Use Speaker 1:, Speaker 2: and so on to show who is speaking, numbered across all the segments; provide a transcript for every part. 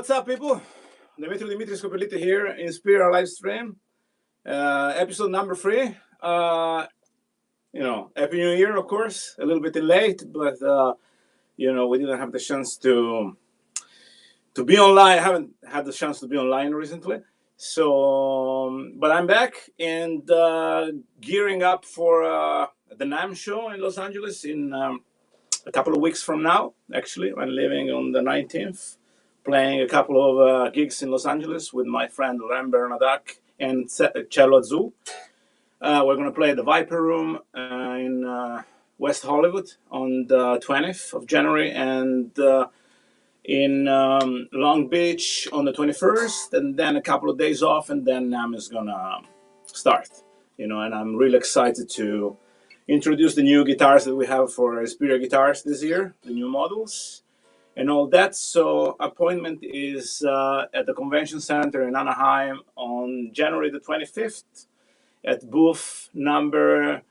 Speaker 1: what's up, people? Dimitri Skopeliti here, INSPIRIA live stream, episode number 3. Happy New Year, of course. A little bit late, but we didn't have the chance to be online. I haven't had the chance to be online recently, but I'm back and gearing up for the NAMM show in Los Angeles in a couple of weeks from now. Actually, I'm leaving on the 19th. Playing a couple of gigs in Los Angeles with my friend Len Bernadak and Cello Azul. We're going to play at the Viper Room in West Hollywood on the 20th of January and in Long Beach on the 21st, and then a couple of days off, and then NAMM is going to start. And I'm really excited to introduce the new guitars that we have for INSPIRIA Guitars this year, the new models. And all that. So appointment is at the Convention Center in Anaheim on January the 25th at booth number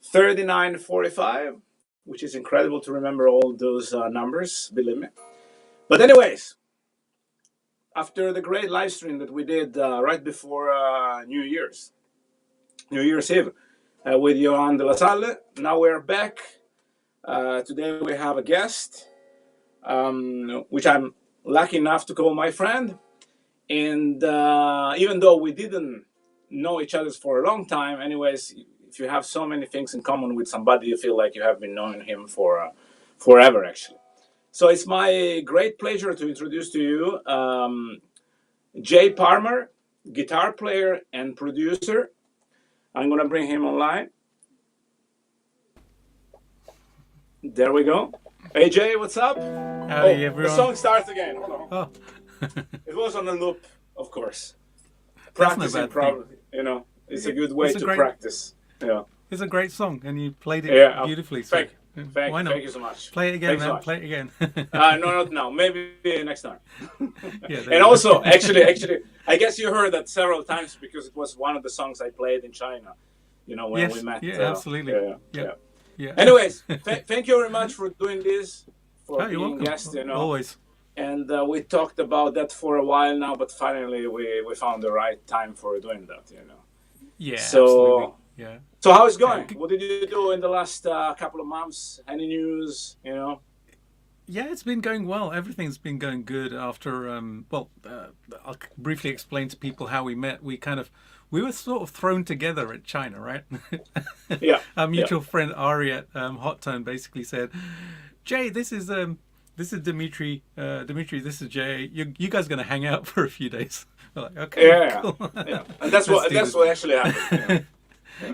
Speaker 1: 3945, which is incredible to remember all those numbers, believe me. But anyways, after the great live stream that we did right before New Year's Eve with Johan de la Salle, now we're back. Today we have a guest. Which I'm lucky enough to call my friend. And even though we didn't know each other for a long time, anyways, if you have so many things in common with somebody, you feel like you have been knowing him for forever, actually. So it's my great pleasure to introduce to you Jay Parmar, guitar player and producer. I'm going to bring him online. There we go. Hey Jay, what's up?
Speaker 2: Howdy, everyone.
Speaker 1: The song starts again.
Speaker 2: Oh.
Speaker 1: It was on a loop, of course.
Speaker 2: That's no
Speaker 1: Practicing,
Speaker 2: bad
Speaker 1: probably. It's a good way to practice. Yeah.
Speaker 2: It's a great song, and you played it beautifully. So
Speaker 1: Why not?
Speaker 2: Thank
Speaker 1: you so much.
Speaker 2: Play it again,
Speaker 1: man.
Speaker 2: So play it again.
Speaker 1: No, not now. Maybe next time.
Speaker 2: Yeah.
Speaker 1: And also, actually, I guess you heard that several times because it was one of the songs I played in China. When we met.
Speaker 2: Yeah, absolutely. Yeah.
Speaker 1: Anyways, thank you very much for doing this, for being
Speaker 2: welcome.
Speaker 1: guest.
Speaker 2: Always.
Speaker 1: And we talked about that for a while now, but finally we found the right time for doing that.
Speaker 2: Yeah.
Speaker 1: So,
Speaker 2: absolutely. Yeah.
Speaker 1: So how is it going? What did you do in the last couple of months? Any news?
Speaker 2: Yeah, it's been going well. Everything's been going good after. I'll briefly explain to people how we met. We were sort of thrown together at China, right?
Speaker 1: Yeah.
Speaker 2: Our mutual friend Ari at Hot Tone basically said, "Jay, this is Dimitri. Dimitri, this is Jay. You guys are going to hang out for a few days." We're like, okay.
Speaker 1: Yeah.
Speaker 2: Cool.
Speaker 1: Yeah. And that's what actually happened.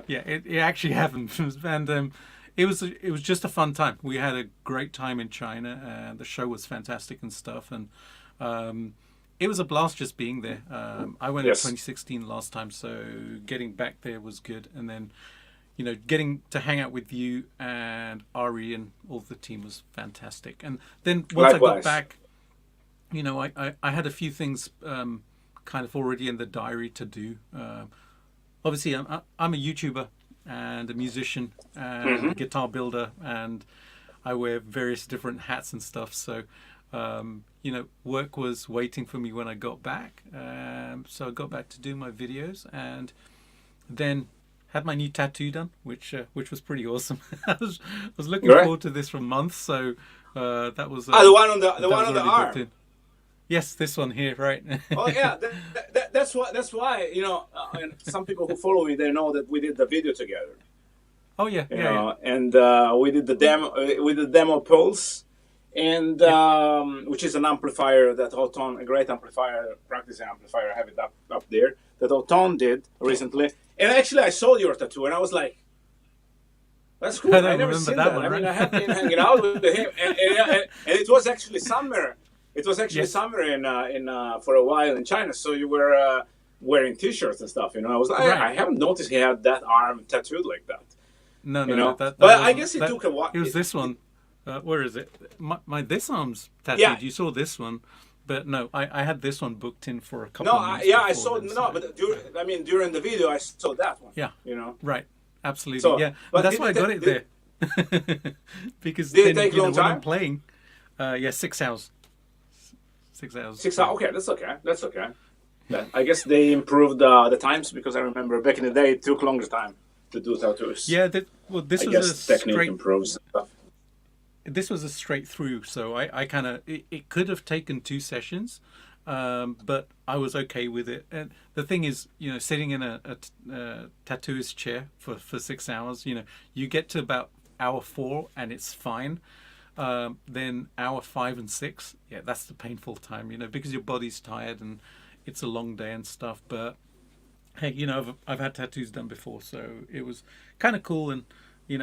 Speaker 2: Yeah, it actually happened, and it was just a fun time. We had a great time in China, and the show was fantastic and stuff, and it was a blast just being there. I went in 2016 last time, so getting back there was good, and then getting to hang out with you and Ari and all the team was fantastic. And then once I got back, I had a few things kind of already in the diary to do. Obviously, I'm a YouTuber and a musician and a guitar builder, and I wear various different hats and stuff. So, work was waiting for me when I got back. So I got back to do my videos, and then had my new tattoo done, which was pretty awesome. I was looking forward to this for months. So that was
Speaker 1: the one on the arm.
Speaker 2: Yes, this one here, right?
Speaker 1: Oh yeah, that's why and some people who follow me, they know that we did the video together.
Speaker 2: Oh yeah,
Speaker 1: and we did the demo Pulse, and which is an amplifier that Oton, a great amplifier, practicing amplifier. I have it up there that Oton did recently. And actually, I saw your tattoo, and I was like, "That's cool." I never seen that. One, right? I have been hanging out with him, and it was actually summer. It was actually summer in for a while in China. So you were wearing T-shirts and stuff. I was like, I haven't noticed he had that arm tattooed like that.
Speaker 2: No. But
Speaker 1: I guess it took a while.
Speaker 2: It was this one. Where is it? My this arm's tattooed. Yeah. You saw this one. But no, I had this one booked in for a couple of months.
Speaker 1: I saw then, but during the video I saw that one.
Speaker 2: Yeah. Right. Absolutely.
Speaker 1: So,
Speaker 2: yeah. But that's why I got it there. Because
Speaker 1: did it take a long time?
Speaker 2: When I'm playing, 6 hours. 6 hours.
Speaker 1: 6 hours. Okay, that's okay. That's okay. I guess they improved the times, because I remember back in the day it took longer time to do tattoos.
Speaker 2: Yeah, well, this
Speaker 1: I
Speaker 2: was
Speaker 1: guess
Speaker 2: a
Speaker 1: technique
Speaker 2: straight.
Speaker 1: improves and stuff.
Speaker 2: This was a straight through, so I kind of it could have taken 2 sessions, but I was okay with it. And the thing is, sitting in a tattooist chair for 6 hours, you get to about hour 4 and it's fine. Then hour 5 and 6, yeah, that's the painful time, because your body's tired and it's a long day and stuff. But hey, I've had tattoos done before, so it was kind of cool. And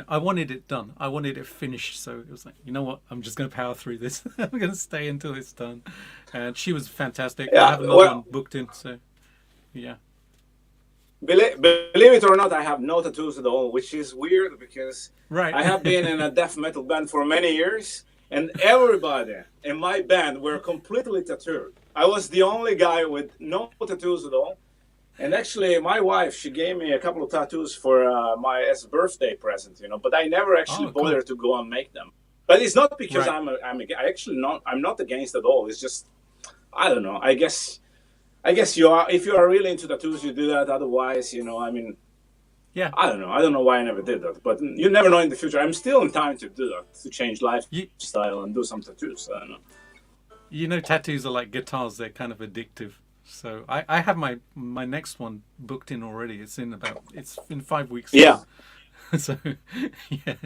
Speaker 2: I wanted it done. I wanted it finished. So it was like, you know what? I'm just going to power through this. I'm going to stay until it's done. And she was fantastic. I
Speaker 1: Yeah,
Speaker 2: have another one booked in. So, yeah.
Speaker 1: believe it or not, I have no tattoos at all, which is weird, because
Speaker 2: Right.
Speaker 1: I have been in a death metal band for many years, and everybody in my band were completely tattooed. I was the only guy with no tattoos at all. And actually, my wife, she gave me a couple of tattoos for as a birthday present, but I never actually
Speaker 2: Oh, cool.
Speaker 1: bothered to go and make them. But it's not because
Speaker 2: Right.
Speaker 1: I'm not against at all. It's just, I don't know. I guess you are, if you are really into tattoos, you do that. Otherwise,
Speaker 2: Yeah.
Speaker 1: I don't know. I don't know why I never did that. But you never know in the future. I'm still in time to do that, to change
Speaker 2: You,
Speaker 1: lifestyle and do some tattoos. I don't know.
Speaker 2: tattoos are like guitars. They're kind of addictive. So I have my next one booked in already. It's in 5 weeks.
Speaker 1: Yeah.
Speaker 2: So, yeah.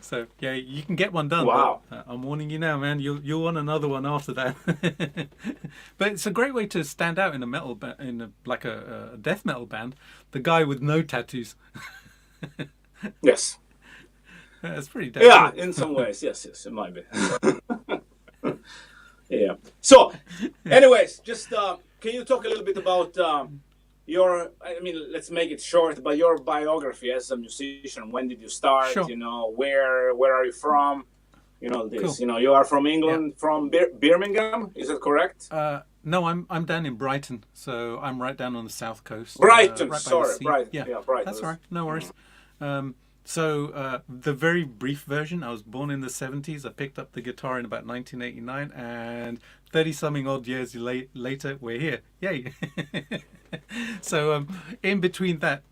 Speaker 2: So yeah, you can get one done.
Speaker 1: Wow.
Speaker 2: But I'm warning you now, man. You'll want another one after that. But it's a great way to stand out in a metal like a death metal band. The guy with no tattoos.
Speaker 1: Yes.
Speaker 2: It's pretty damn
Speaker 1: Yeah,
Speaker 2: cool.
Speaker 1: in some ways. Yes, it might be. Yeah. So, anyways, just can you talk a little bit about your? I mean, let's make it short. But your biography as a musician. When did you start?
Speaker 2: Sure.
Speaker 1: Where are you from? This.
Speaker 2: Cool.
Speaker 1: You are from
Speaker 2: Yeah.
Speaker 1: England, from Birmingham. Is that correct?
Speaker 2: No, I'm down in Brighton, so I'm right down on the south coast.
Speaker 1: Brighton.
Speaker 2: Right by the
Speaker 1: Sorry,
Speaker 2: sea.
Speaker 1: Brighton.
Speaker 2: Yeah,
Speaker 1: Yeah, Brighton.
Speaker 2: that's all right. No worries. So the very brief version, I was born in the 70s. I picked up the guitar in about 1989, and 30-something odd years later, we're here. Yay! So in between that,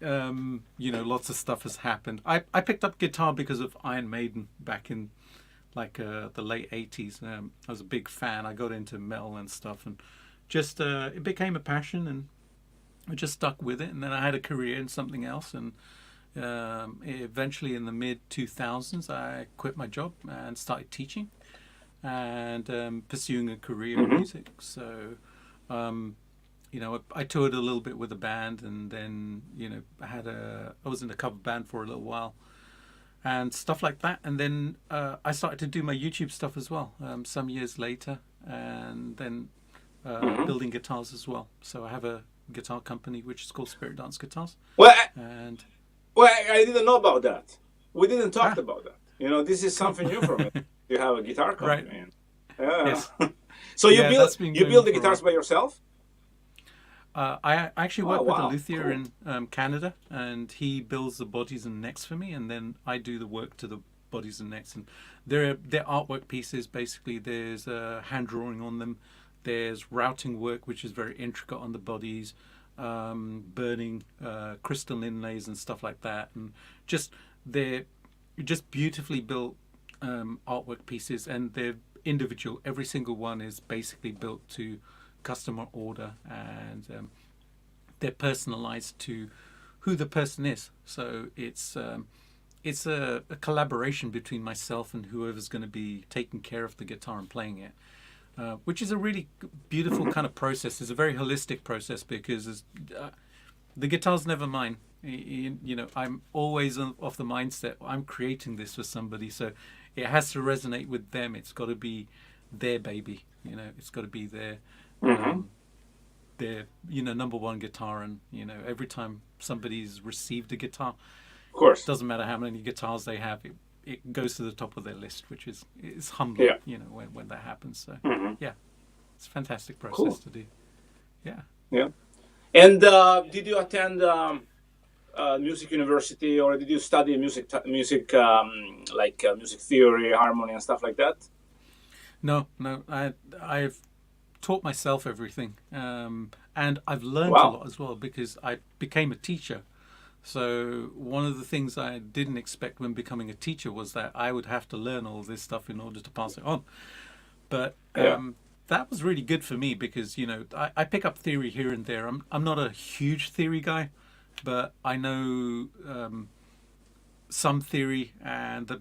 Speaker 2: lots of stuff has happened. I picked up guitar because of Iron Maiden back in the late 80s. I was a big fan. I got into metal and stuff, and just it became a passion, and I just stuck with it. And then I had a career in something else, and eventually in the mid 2000s I quit my job and started teaching and pursuing a career in music. So I toured a little bit with a band, and then I was in a cover band for a little while and stuff like that. And then I started to do my YouTube stuff as well some years later, and then building guitars as well. So I have a guitar company which is called Spirit Dance Guitars.
Speaker 1: Well,
Speaker 2: And
Speaker 1: I didn't know about that. We didn't talk about that. This is something new for me. You have a guitar company.
Speaker 2: Right.
Speaker 1: Yeah.
Speaker 2: Yes.
Speaker 1: So you
Speaker 2: Yeah, that's been going
Speaker 1: build the
Speaker 2: for a
Speaker 1: guitars by yourself?
Speaker 2: I actually work with a
Speaker 1: wow,
Speaker 2: luthier
Speaker 1: cool.
Speaker 2: in Canada, and he builds the bodies and necks for me, and then I do the work to the bodies and necks. And they're artwork pieces. Basically, there's hand drawing on them. There's routing work, which is very intricate on the bodies, burning crystal inlays and stuff like that, and they're just beautifully built artwork pieces, and they're individual. Every single one is basically built to customer order, and they're personalized to who the person is. So it's a collaboration between myself and whoever's going to be taking care of the guitar and playing it, which is a really beautiful kind of process. It's a very holistic process because the guitar's never mine. I'm always of the mindset I'm creating this for somebody, so it has to resonate with them. It's got to be their baby. It's got to be their number one guitar. And every time somebody's received a guitar,
Speaker 1: Of course.
Speaker 2: doesn't matter how many guitars they have, it goes to the top of their list, which is humbling.
Speaker 1: Yeah.
Speaker 2: When that happens. So yeah, it's a fantastic process
Speaker 1: Cool.
Speaker 2: to do. Yeah.
Speaker 1: Yeah. And did you attend music university, or did you study music theory, harmony, and stuff like that?
Speaker 2: No. I've taught myself everything, and I've learned a
Speaker 1: Wow.
Speaker 2: lot as well because I became a teacher. So one of the things I didn't expect when becoming a teacher was that I would have to learn all this stuff in order to pass it on. But
Speaker 1: Yeah.
Speaker 2: that was really good for me because I pick up theory here and there. I'm not a huge theory guy, but I know some theory and a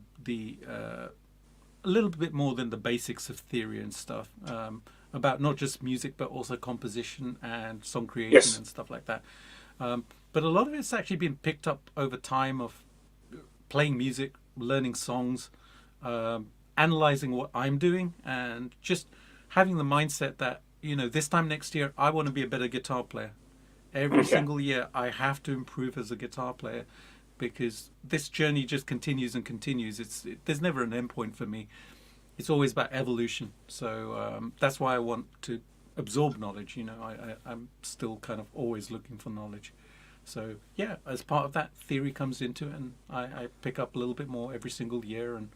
Speaker 2: little bit more than the basics of theory and stuff, about not just music but also composition and song creation
Speaker 1: Yes.
Speaker 2: and stuff like that. But a lot of it's actually been picked up over time of playing music, learning songs, analyzing what I'm doing, and just having the mindset that this time next year I want to be a better guitar player. Every
Speaker 1: Okay.
Speaker 2: single year I have to improve as a guitar player because this journey just continues and continues. There's never an end point for me. It's always about evolution. So that's why I want to absorb knowledge. I'm still kind of always looking for knowledge. So yeah, as part of that, theory comes into it, and I pick up a little bit more every single year, and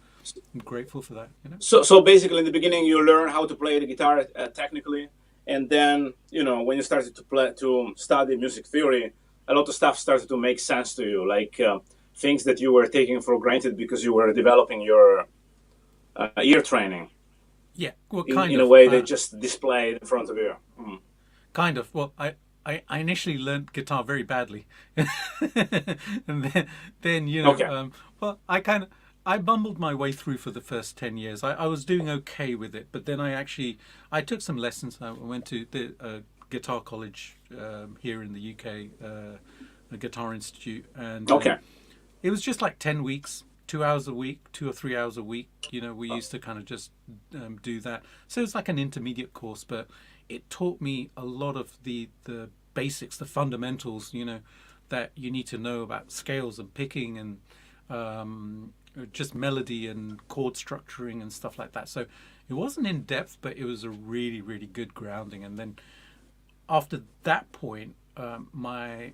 Speaker 2: I'm grateful for that.
Speaker 1: So basically, in the beginning, you learn how to play the guitar technically, and then when you started to study music theory, a lot of stuff started to make sense to you, like things that you were taking for granted because you were developing your ear training
Speaker 2: Yeah, well,
Speaker 1: in
Speaker 2: kind
Speaker 1: a
Speaker 2: of.
Speaker 1: way they just displayed in front of you. Mm.
Speaker 2: Kind of. Well, I initially learned guitar very badly, and then
Speaker 1: Okay.
Speaker 2: well, I bumbled my way through for the first 10 years. I was doing okay with it, but then I took some lessons. I went to the guitar college here in the UK, a guitar institute, and
Speaker 1: Okay.
Speaker 2: it was just like 10 weeks. 2 hours a week, 2 or 3 hours a week. We used to kind of just do that. So it's like an intermediate course, but it taught me a lot of the basics, the fundamentals, that you need to know about scales and picking and just melody and chord structuring and stuff like that. So it wasn't in depth, but it was a really, really good grounding. And then after that point, my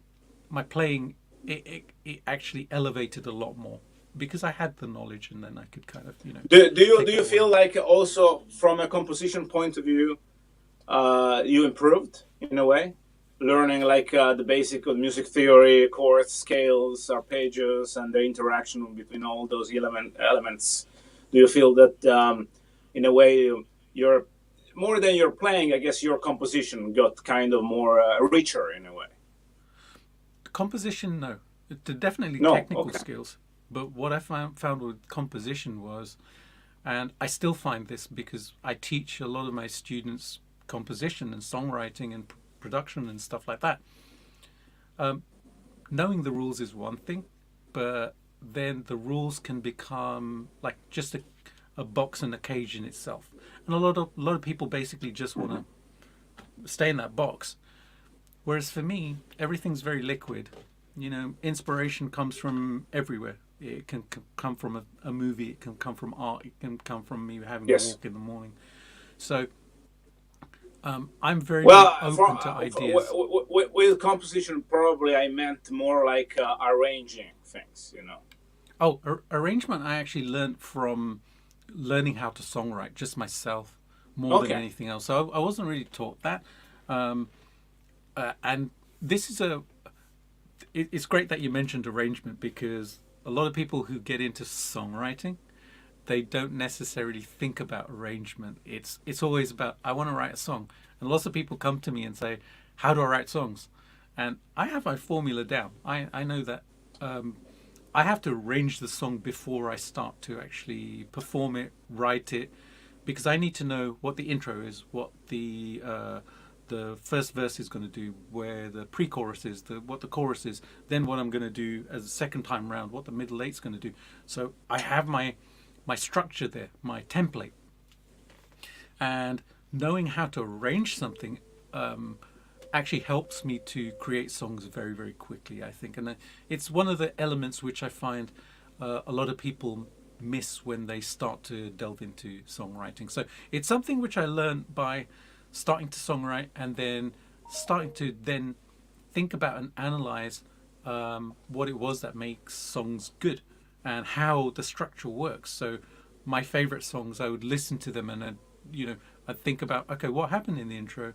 Speaker 2: playing it actually elevated a lot more because I had the knowledge, and then I could kind of
Speaker 1: Do
Speaker 2: take
Speaker 1: you
Speaker 2: that
Speaker 1: feel
Speaker 2: away.
Speaker 1: like also from a composition point of view, you improved in a way, learning like the basic of music theory, chords, scales, arpeggios, and the interaction between all those elements? Do you feel that in a way you're more than you're playing? I guess your composition got kind of more richer in a way.
Speaker 2: Composition, no. Definitely
Speaker 1: No,
Speaker 2: technical
Speaker 1: okay,
Speaker 2: skills. But what I found with composition was, and I still find this because I teach a lot of my students composition and songwriting and production and stuff like that. Um, Knowing the rules is one thing, but then the rules can become like just a box and a cage in itself. And a lot of people basically just want to stay in that box. Whereas for me, everything's very liquid. Inspiration comes from everywhere. It can come from a movie, it can come from art, it can come from me having a
Speaker 1: yes.
Speaker 2: walk in the morning. So I'm very, very
Speaker 1: Well,
Speaker 2: open to ideas.
Speaker 1: with composition, probably I meant more like arranging things, you know.
Speaker 2: Oh, arrangement I actually learned from learning how to songwrite just myself more than
Speaker 1: Okay.
Speaker 2: anything else. So I wasn't really taught that. Um, and this is it's great that you mentioned arrangement because a lot of people who get into songwriting, they don't necessarily think about arrangement. It's always about I want to write a song, and lots of people come to me and say, "How do I write songs?" And I have my formula down. I know that I have to arrange the song before I start to actually perform it, write it, because I need to know what the intro is, what the first verse is going to do, where the pre-chorus is, what the chorus is, then what I'm going to do as a second time round, what the middle eight's going to do. So I have my structure there, my template, and knowing how to arrange something actually helps me to create songs very, very quickly, I think. And it's one of the elements which I find a lot of people miss when they start to delve into songwriting. So it's something which I learned by starting to songwrite and then starting to then think about and analyze what it was that makes songs good and how the structure works. So my favorite songs, I would listen to them and then, I'd think about, okay, what happened in the intro?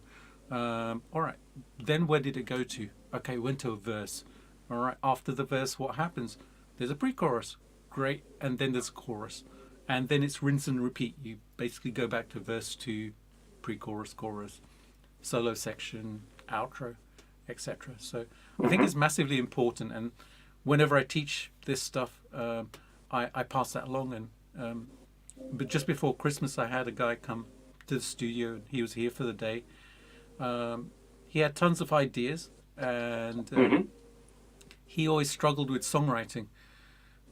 Speaker 2: All right, then where did it go to? Okay, went to a verse. All right, after the verse, what happens? There's a pre-chorus, great, and then there's a chorus, and then it's rinse and repeat. You basically go back to verse 2, pre-chorus, chorus, solo section, outro, etc. So I think it's massively important, and whenever I teach this stuff, I pass that along. And but just before Christmas, I had a guy come to the studio. He was here for the day. He had tons of ideas, and he always struggled with songwriting,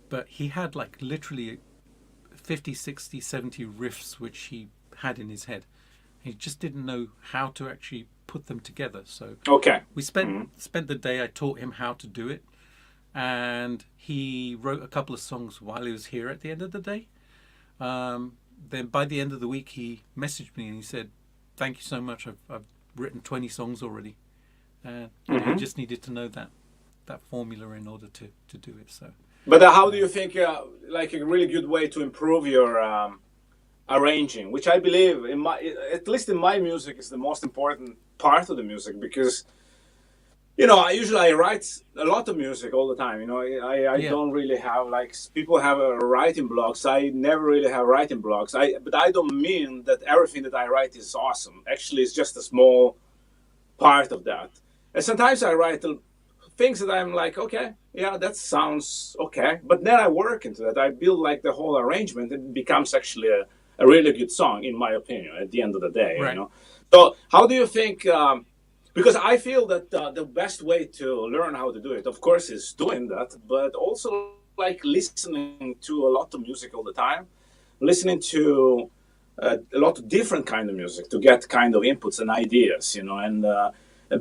Speaker 2: but he had like literally 50, 60, 70 riffs which he had in his head. He just didn't know how to actually put them together. So
Speaker 1: Okay.
Speaker 2: we spent the day. I taught him how to do it, and he wrote a couple of songs while he was here at the end of the day. Then by the end of the week, he messaged me and he said, "Thank you so much. I've written 20 songs already." And he just needed to know that formula in order to do it. So,
Speaker 1: But how do you think, like a really good way to improve your arranging, which I believe, at least in my music, is the most important part of the music, because I write a lot of music all the time. I don't really have, like, people have writing blocks. I never really have writing blocks. But I don't mean that everything that I write is awesome. Actually, it's just a small part of that. And sometimes I write things that I'm like, okay, yeah, that sounds okay. But then I work into that. I build like the whole arrangement. It becomes actually a really good song, in my opinion, at the end of the day.
Speaker 2: right.
Speaker 1: So how do you think? Because I feel that the best way to learn how to do it, of course, is doing that, but also like listening to a lot of music all the time, listening to a lot of different kind of music to get kind of inputs and ideas, and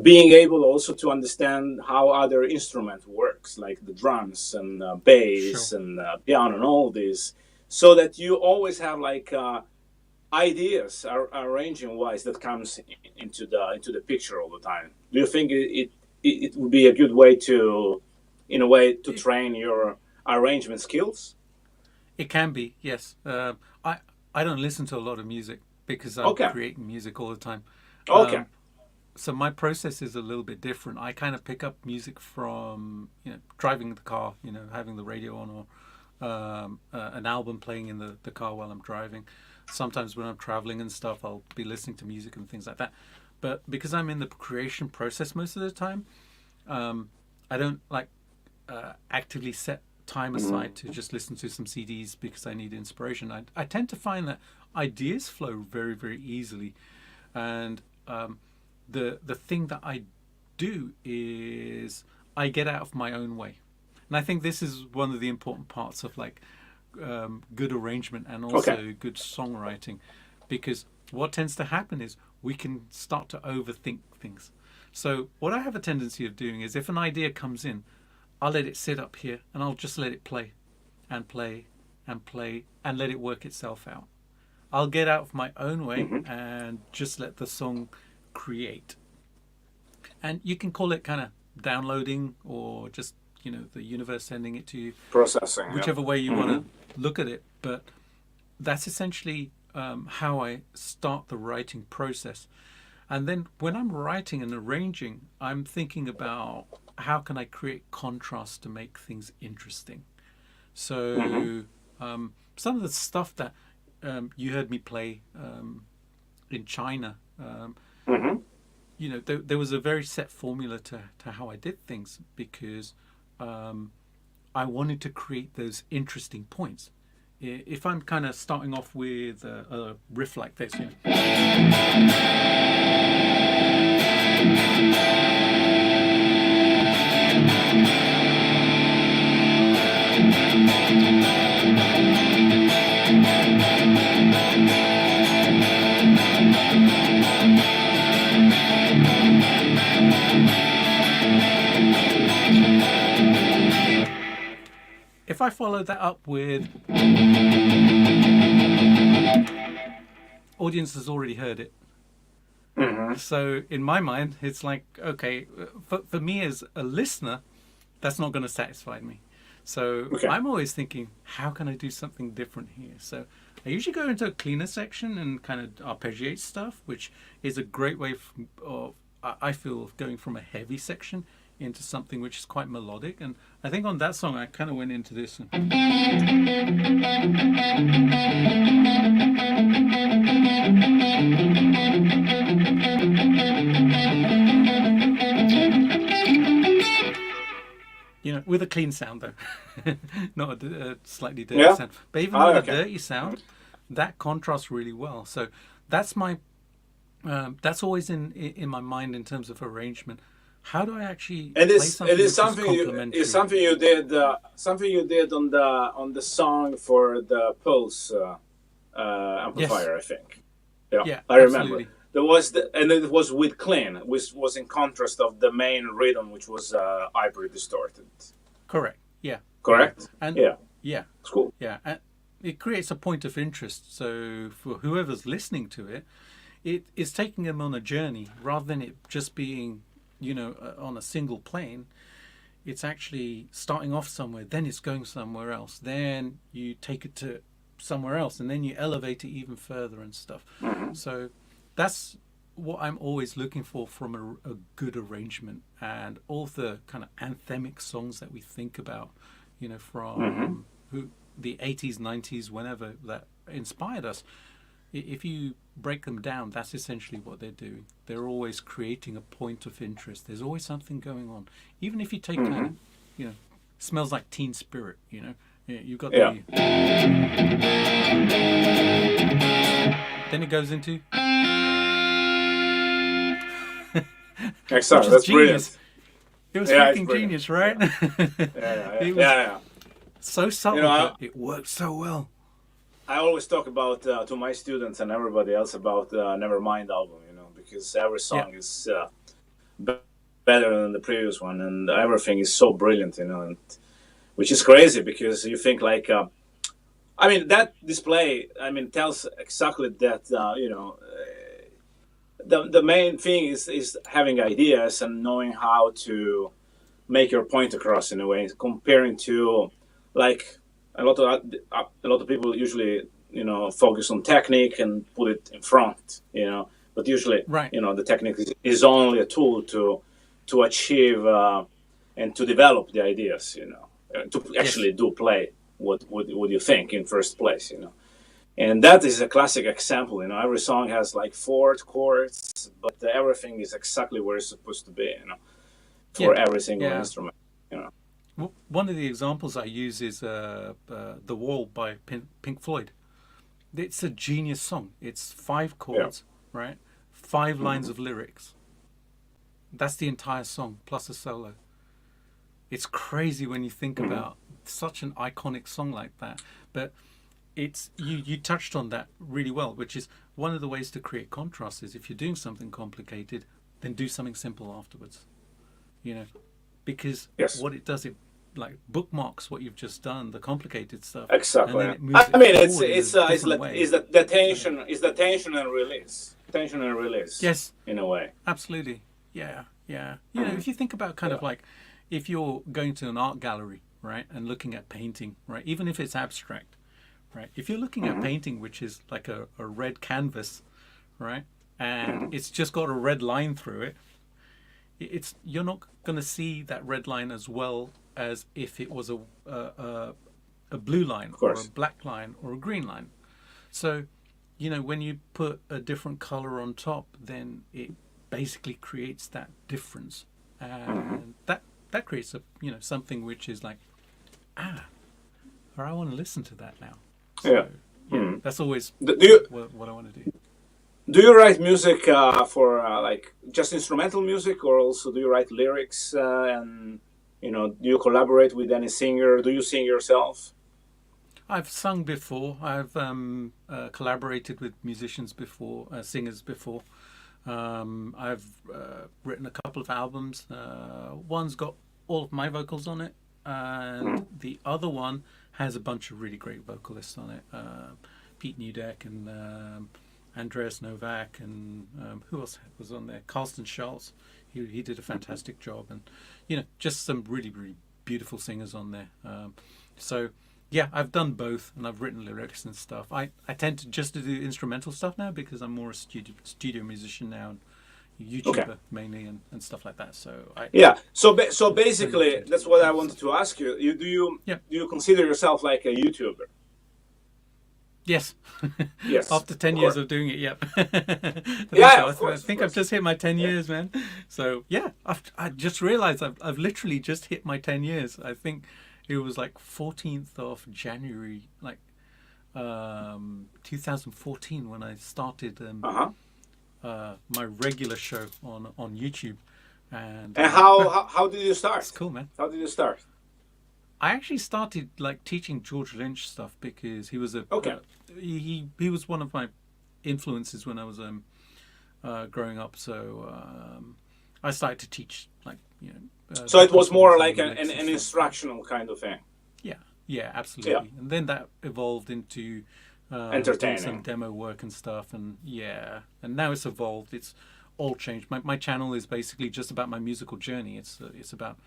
Speaker 1: being able also to understand how other instrument works, like the drums and bass
Speaker 2: Sure.
Speaker 1: and piano and all this, so that you always have like ideas arranging wise that comes into the picture all the time. Do you think it would be a good way to, in a way, to train your arrangement skills?
Speaker 2: It can be, yes. I don't listen to a lot of music because I'm
Speaker 1: Okay.
Speaker 2: creating music all the time.
Speaker 1: Okay.
Speaker 2: So my process is a little bit different. I kind of pick up music from driving the car, having the radio on, or an album playing in the car while I'm driving. Sometimes when I'm traveling and stuff, I'll be listening to music and things like that. But because I'm in the creation process most of the time, I don't like actively set time aside to just listen to some CDs because I need inspiration. I tend to find that ideas flow very, very easily, and the thing that I do is I get out of my own way. And I think this is one of the important parts of like good arrangement and also good songwriting, because what tends to happen is we can start to overthink things. So what I have a tendency of doing is, if an idea comes in, I'll let it sit up here and I'll just let it play and play and play and let it work itself out. I'll get out of my own way and just let the song create. And you can call it kind of downloading, or just the universe sending it to you,
Speaker 1: Processing,
Speaker 2: whichever way you want to look at it. But that's essentially how I start the writing process. And then when I'm writing and arranging, I'm thinking about how can I create contrast to make things interesting. So some of the stuff that you heard me play in China, there was a very set formula to how I did things, because I wanted to create those interesting points. If I'm kind of starting off with a riff like this, if I follow that up with, audience has already heard it. So in my mind, it's like, okay, for me as a listener, that's not going to satisfy me. So
Speaker 1: Okay.
Speaker 2: I'm always thinking, how can I do something different here? So I usually go into a cleaner section and kind of arpeggiate stuff, which is a great way of, I feel, of going from a heavy section into something which is quite melodic. And I think on that song, I kind of went into this. With a clean sound though, not a slightly dirty
Speaker 1: Yeah.
Speaker 2: sound. But even
Speaker 1: Ah,
Speaker 2: with a
Speaker 1: okay.
Speaker 2: dirty sound, that contrasts really well. So that's my that's always in my mind in terms of arrangement. How do I actually
Speaker 1: And
Speaker 2: play
Speaker 1: it
Speaker 2: something
Speaker 1: is
Speaker 2: which is
Speaker 1: something it's
Speaker 2: complementary?
Speaker 1: something you did on the song for the Pulse
Speaker 2: Yes,
Speaker 1: amplifier, I think. Yeah,
Speaker 2: yeah,
Speaker 1: I remember.
Speaker 2: absolutely,
Speaker 1: There was and it was with clean, which was in contrast of the main rhythm, which was hyper distorted.
Speaker 2: correct. Yeah, yeah,
Speaker 1: Correct?
Speaker 2: and
Speaker 1: Yeah,
Speaker 2: yeah,
Speaker 1: it's cool.
Speaker 2: yeah, and it creates a point of interest. So for whoever's listening to it, it is taking them on a journey rather than it just being, on a single plane. It's actually starting off somewhere, then it's going somewhere else, then you take it to somewhere else, and then you elevate it even further and stuff.
Speaker 1: Hmm.
Speaker 2: So that's what I'm always looking for from a good arrangement, and all the kind of anthemic songs that we think about,
Speaker 1: Hmm.
Speaker 2: from the 80s, 90s, whenever that inspired us. If you break them down, that's essentially what they're doing. They're always creating a point of interest. There's always something going on. Even if you take kind of,
Speaker 1: Hmm.
Speaker 2: smells like Teen Spirit, you've got
Speaker 1: Yeah.
Speaker 2: the. Then it goes into. Which
Speaker 1: Exactly.
Speaker 2: is
Speaker 1: That's
Speaker 2: genius.
Speaker 1: brilliant.
Speaker 2: It was
Speaker 1: Yeah, it's
Speaker 2: freaking
Speaker 1: brilliant.
Speaker 2: genius, right?
Speaker 1: Yeah. Yeah. Yeah. Yeah.
Speaker 2: It was
Speaker 1: Yeah. Yeah.
Speaker 2: so
Speaker 1: You
Speaker 2: subtle,
Speaker 1: know,
Speaker 2: but it worked so well.
Speaker 1: I always talk about to my students and everybody else about Nevermind album, because every
Speaker 2: Yeah,
Speaker 1: song is be- better than the previous one, and everything is so brilliant, and, which is crazy because you think like, I mean, that display, I mean, tells exactly that, the main thing is having ideas and knowing how to make your point across in a way, comparing to like a lot of people usually focus on technique and put it in front, but usually
Speaker 2: right.
Speaker 1: the technique is only a tool to achieve and to develop the ideas, to
Speaker 2: Yes.
Speaker 1: actually do play what you think in first place, and that is a classic example. Every song has like four chords, but everything is exactly where it's supposed to be,
Speaker 2: Yeah.
Speaker 1: for every single
Speaker 2: Yeah.
Speaker 1: instrument. You know.
Speaker 2: One of the examples I use is The Wall by Pink Floyd. It's a genius song. It's five
Speaker 1: Yeah.
Speaker 2: chords, right? Five lines
Speaker 1: Hmm.
Speaker 2: of lyrics. That's the entire song plus a solo. It's crazy when you think
Speaker 1: Hmm.
Speaker 2: about such an iconic song like that. But it's you touched on that really well, which is one of the ways to create contrast is if you're doing something complicated, then do something simple afterwards. You know, because
Speaker 1: Yes.
Speaker 2: what it does, it like bookmarks what you've just done, the complicated stuff, and
Speaker 1: Exactly.
Speaker 2: then
Speaker 1: Yeah.
Speaker 2: it moves
Speaker 1: I
Speaker 2: it
Speaker 1: mean,
Speaker 2: forward in a
Speaker 1: it's
Speaker 2: different
Speaker 1: like
Speaker 2: way.
Speaker 1: is the
Speaker 2: So
Speaker 1: tension and release,
Speaker 2: yes,
Speaker 1: in a way.
Speaker 2: absolutely, yeah, yeah.
Speaker 1: Hmm.
Speaker 2: If you think about kind
Speaker 1: Yeah.
Speaker 2: of like if you're going to an art gallery, right, and looking at painting, right, even if it's abstract, right, if you're looking at
Speaker 1: Hmm.
Speaker 2: painting which is like a red canvas, right, and
Speaker 1: Hmm.
Speaker 2: it's just got a red line through it, it's you're not going to see that red line as well as if it was a blue line
Speaker 1: Of
Speaker 2: or a
Speaker 1: course.
Speaker 2: black line or a green line. So, when you put a different color on top, then it basically creates that difference,
Speaker 1: Hmm.
Speaker 2: and that creates something which is like, or I want to listen to that now.
Speaker 1: Yeah.
Speaker 2: So yeah,
Speaker 1: Hmm.
Speaker 2: that's always
Speaker 1: Do you
Speaker 2: what I want to do.
Speaker 1: do you write music for like just instrumental music, or also do you write lyrics and do you collaborate with any singer? Do you sing yourself?
Speaker 2: I've sung before. I've collaborated with musicians before, singers before. I've written a couple of albums. One's got all of my vocals on it, and
Speaker 1: Hmm.
Speaker 2: the other one has a bunch of really great vocalists on it. Pete Newdeck and Andreas Novak, and who else was on there? Carlston Schultz. He did a fantastic job, and just some really really beautiful singers on there. So yeah, I've done both, and I've written lyrics and stuff. I tend to just to do instrumental stuff now because I'm more a studio musician now, and YouTuber mainly, and stuff like that. So
Speaker 1: so basically, that's what I wanted to ask you. Do you consider yourself like a YouTuber?
Speaker 2: Yes.
Speaker 1: Yes.
Speaker 2: After 10 years of doing it, yep. I think I've just hit my 10 years, man. So yeah, I just realized I've literally just hit my 10 years. I think it was like 14th of January, like 2014 when I started my regular show on YouTube. And
Speaker 1: how did you start?
Speaker 2: It's cool, man.
Speaker 1: How did you start?
Speaker 2: I actually started like teaching George Lynch stuff because he was he was one of my influences when I was growing up. So I started to teach, like, you know.
Speaker 1: So it was more like an instructional kind of thing.
Speaker 2: Yeah, absolutely. Yeah. And then that evolved into
Speaker 1: entertaining,
Speaker 2: some demo work and stuff, and and now it's evolved. It's all changed. My channel is basically just about my musical journey. It's about,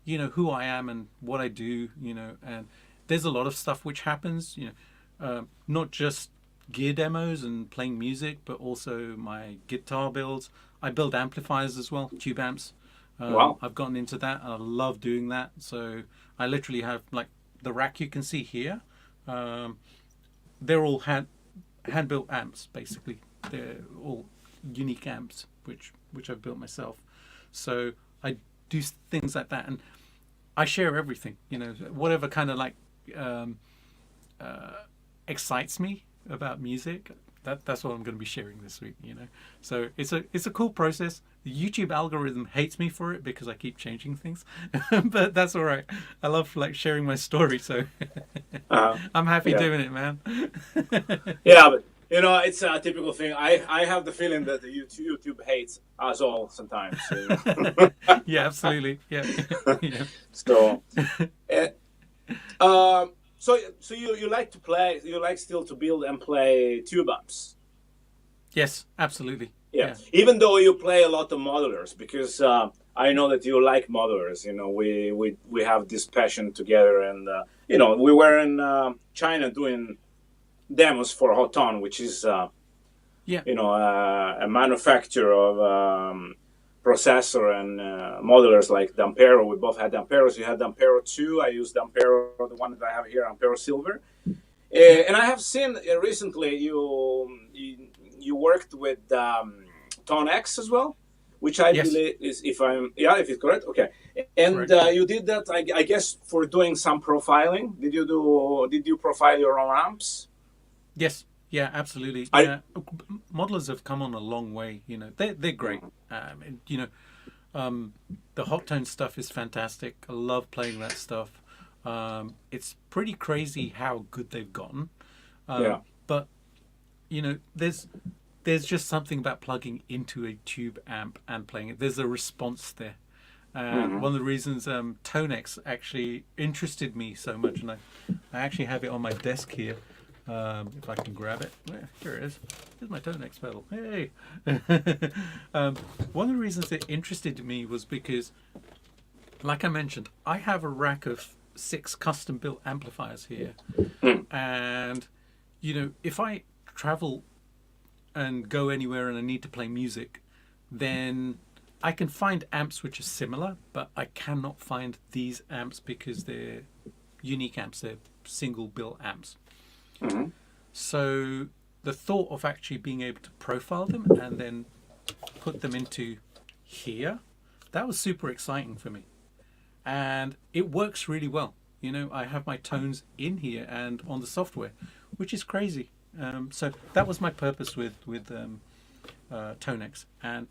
Speaker 2: you know, who I am and what I do, you know, and there's a lot of stuff which happens, you know, not just gear demos and playing music, but also my guitar builds. I build amplifiers as well, tube amps.
Speaker 1: Wow.
Speaker 2: I've gotten into that, and I love doing that. So I literally have, like, the rack you can see here. They're all hand-built amps, basically. They're all unique amps, which I've built myself. So I do things like that, and I share everything, you know, whatever kind of like excites me about music. That's what I'm going to be sharing this week, you know. So it's a cool process. The YouTube algorithm hates me for it because I keep changing things, but that's all right. I love, like, sharing my story, so I'm happy doing it, man.
Speaker 1: Yeah, but you know, it's a typical thing. I have the feeling that the YouTube hates us all sometimes. So.
Speaker 2: Yeah, absolutely. Yeah.
Speaker 1: So, so you like to play? You like still to build and play tube amps?
Speaker 2: Yes, absolutely.
Speaker 1: Yeah. Even though you play a lot of modelers, because I know that you like modelers. You know, we have this passion together, and you know, we were in China doing demos for Hoton, which is you know, a manufacturer of processor and modelers like Dampero. We both had Damperos. You had Dampero 2. I used Dampero, the one that I have here, Dampero Silver. And I have seen recently you worked with Tone X as well, which I believe is, if it's correct, okay. And you did that, I guess, for doing some profiling. Did you profile your own amps?
Speaker 2: Yes. Yeah, absolutely. Modelers have come on a long way. You know, they're great. You know, the hot tone stuff is fantastic. I love playing that stuff. It's pretty crazy how good they've gotten. But you know, there's just something about plugging into a tube amp and playing it. There's a response there. One of the reasons Tonex actually interested me so much, and I actually have it on my desk here. If I can grab it. Here it is. Here's my Tonex pedal. Hey! One of the reasons it interested me was because, like I mentioned, I have a rack of 6 custom-built amplifiers here. And, you know, if I travel and go anywhere and I need to play music, then I can find amps which are similar, but I cannot find these amps because they're unique amps. They're single-built amps. So the thought of actually being able to profile them and then put them into here, that was super exciting for me, and it works really well. You know, I have my tones in here and on the software, which is crazy. So that was my purpose with Tonex, and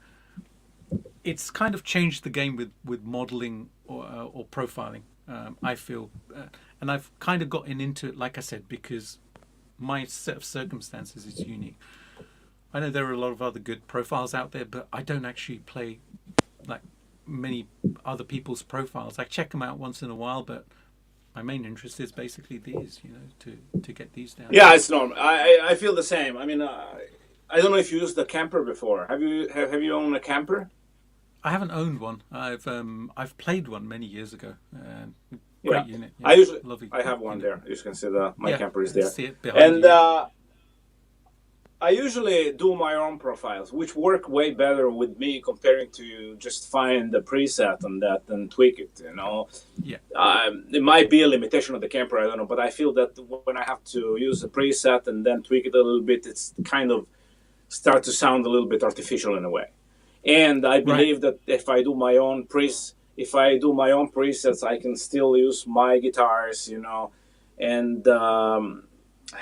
Speaker 2: it's kind of changed the game with modeling or profiling. I feel, and I've kind of gotten into it, like I said, because my set of circumstances is unique. I know there are a lot of other good profiles out there, but I don't actually play like many other people's profiles. I check them out once in a while, but my main interest is basically these, you know, to get these down.
Speaker 1: Yeah, it's normal. I feel the same. I mean, I don't know if you used the camper before. Have you owned a camper?
Speaker 2: I haven't owned one. I've played one many years ago.
Speaker 1: Yeah,
Speaker 2: Great unit. Yeah,
Speaker 1: I usually
Speaker 2: lovely
Speaker 1: I have one
Speaker 2: unit.
Speaker 1: there. You can see my
Speaker 2: Yeah,
Speaker 1: camper is
Speaker 2: I
Speaker 1: there,
Speaker 2: see it behind
Speaker 1: and
Speaker 2: you.
Speaker 1: I usually do my own profiles, which work way better with me comparing to just find the preset on that and tweak it.
Speaker 2: Yeah,
Speaker 1: It might be a limitation of the camper, I don't know, but I feel that when I have to use a preset and then tweak it a little bit, it's kind of start to sound a little bit artificial in a way. And I
Speaker 2: right.
Speaker 1: believe that if I do my own presets, I can still use my guitars, and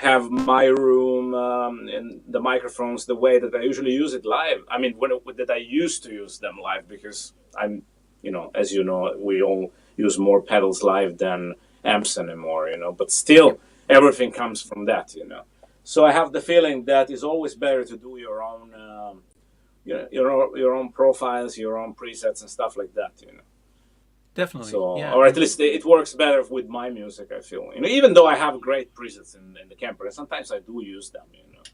Speaker 1: have my room and the microphones the way that I usually use it live. I mean, that I used to use them live, because as you know, we all use more pedals live than amps anymore, but still
Speaker 2: Yep.
Speaker 1: everything comes from that. So I have the feeling that it's always better to do your own, your own profiles, your own presets and stuff like that. So,
Speaker 2: Definitely. Yeah,
Speaker 1: or at
Speaker 2: and
Speaker 1: least it works better with my music, I feel. Even though I have great presets in the camper, and sometimes I do use them. But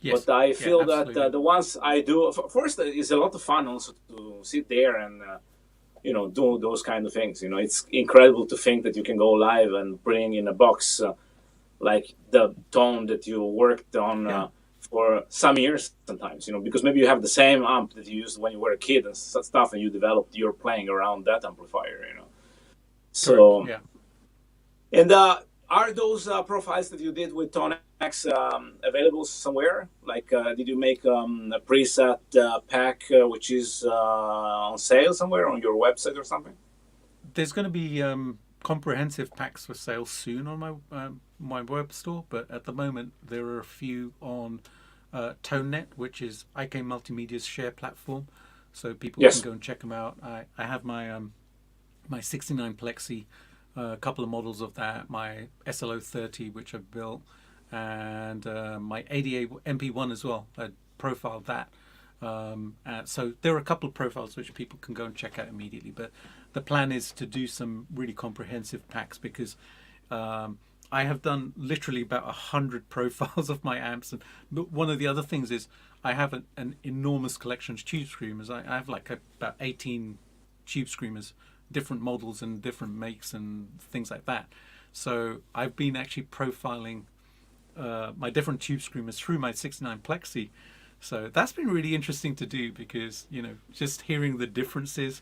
Speaker 2: yes.
Speaker 1: I
Speaker 2: Yeah,
Speaker 1: feel that
Speaker 2: absolutely.
Speaker 1: the ones I do, first, it's a lot of fun also to sit there and, do those kind of things. It's incredible to think that you can go live and bring in a box like the tone that you worked on
Speaker 2: Yeah,
Speaker 1: for some years sometimes, because maybe you have the same amp that you used when you were a kid and stuff, and you developed your playing around that amplifier.
Speaker 2: correct.
Speaker 1: So,
Speaker 2: Yeah.
Speaker 1: and are those profiles that you did with Tonex available somewhere? Like, did you make a preset pack which is on sale somewhere on your website or something?
Speaker 2: There's going to be comprehensive packs for sale soon on my web store, but at the moment there are a few on ToneNet, which is IK Multimedia's share platform, so people can
Speaker 1: Yes.
Speaker 2: go and check them out. I have my 69 Plexi, a couple of models of that, my SLO 30, which I've built, and my ADA MP1 as well. I profiled that. So there are a couple of profiles which people can go and check out immediately. But the plan is to do some really comprehensive packs, because I have done literally about 100 profiles of my amps. And but one of the other things is I have an enormous collection of tube screamers. I have like about 18 tube screamers, different models and different makes and things like that. So I've been actually profiling my different tube screamers through my 69 Plexi. So that's been really interesting to do, because just hearing the differences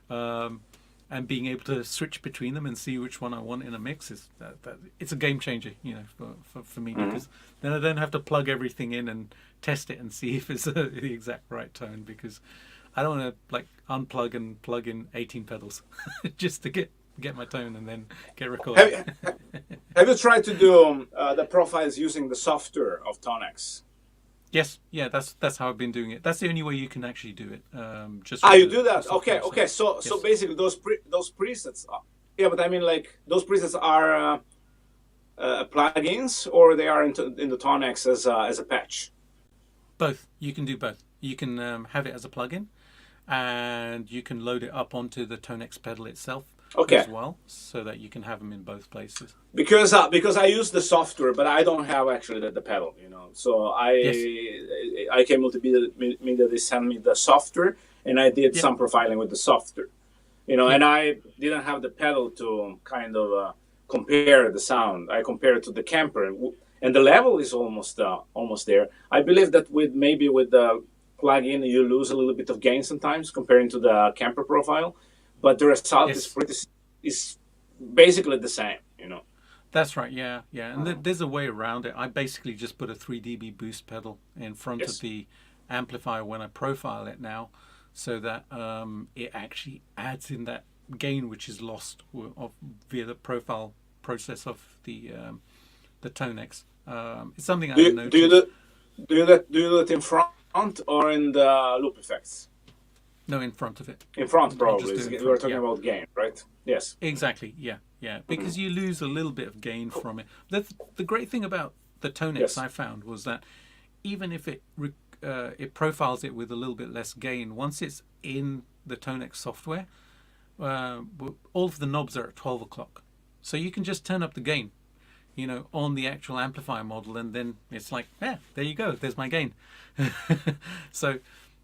Speaker 2: and being able to switch between them and see which one I want in a mix is it's a game changer, for me,
Speaker 1: Hmm.
Speaker 2: because then I don't have to plug everything in and test it and see if it's the exact right tone, because I don't want to like unplug and plug in 18 pedals just to get my tone and then get recording.
Speaker 1: Have, have you tried to do the profiles using the software of Tonex?
Speaker 2: Yes, yeah, that's how I've been doing it. That's the only way you can actually do it. Just
Speaker 1: Ah,
Speaker 2: with
Speaker 1: you
Speaker 2: the,
Speaker 1: do
Speaker 2: the
Speaker 1: that? Okay,
Speaker 2: software itself.
Speaker 1: okay. So
Speaker 2: Yes.
Speaker 1: basically, those presets. Yeah, but I mean, like, those presets are plugins, or they are in the Tonex as a patch.
Speaker 2: Both. You can do both. You can have it as a plugin, and you can load it up onto the Tonex pedal itself
Speaker 1: Okay,
Speaker 2: as well, so that you can have them in both places.
Speaker 1: because I use the software, but I don't have actually the pedal. So
Speaker 2: Yes.
Speaker 1: I came multimedia. They sent me the software, and I did
Speaker 2: Yep.
Speaker 1: some profiling with the software. And
Speaker 2: Yep.
Speaker 1: I didn't have the pedal to kind of compare the sound. I compared it to the camper, and the level is almost there. I believe that with the plug-in, you lose a little bit of gain sometimes comparing to the camper profile, but the result
Speaker 2: Yes.
Speaker 1: is basically the same.
Speaker 2: That's right. Yeah. Yeah. And there's a way around it. I basically just put a 3 dB boost pedal in front of
Speaker 1: Yes.
Speaker 2: the amplifier when I profile it now, so that it actually adds in that gain which is lost via the profile process of the Tonex. It's something
Speaker 1: Do
Speaker 2: I've
Speaker 1: you do you
Speaker 2: noticed.
Speaker 1: do it in front or in the loop effects?
Speaker 2: No, in front of it.
Speaker 1: In front,
Speaker 2: I'll
Speaker 1: probably.
Speaker 2: just do it in
Speaker 1: We were
Speaker 2: front.
Speaker 1: talking
Speaker 2: Yeah.
Speaker 1: about gain, right? Yes.
Speaker 2: Exactly. Yeah. Yeah. Because you lose a little bit of gain from it. The great thing about the Tonex
Speaker 1: Yes.
Speaker 2: I found was that even if it profiles it with a little bit less gain, once it's in the Tonex software, all of the knobs are at 12 o'clock. So you can just turn up the gain, on the actual amplifier model, and then it's like, yeah, there you go, there's my gain. So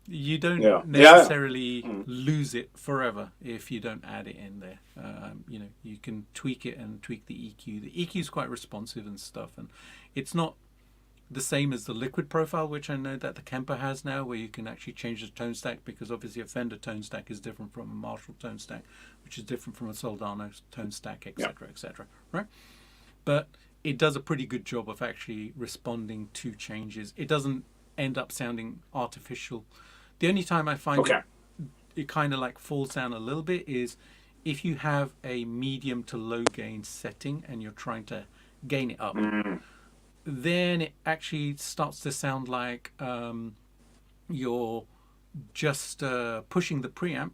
Speaker 2: You don't
Speaker 1: Yeah. Yeah.
Speaker 2: necessarily lose it forever if you don't add it in there. You know, you can tweak it and tweak the EQ. The EQ is quite responsive and stuff, and it's not the same as the liquid profile, which I know that the Kemper has now, where you can actually change the tone stack, because obviously a Fender tone stack is different from a Marshall tone stack, which is different from a Soldano tone stack, etc., etc. Right? But it does a pretty good job of actually responding to changes. It doesn't end up sounding artificial. The only time I find it kind of like falls down a little bit is if you have a medium to low gain setting and you're trying to gain it up. Then it actually starts to sound like you're just pushing the preamp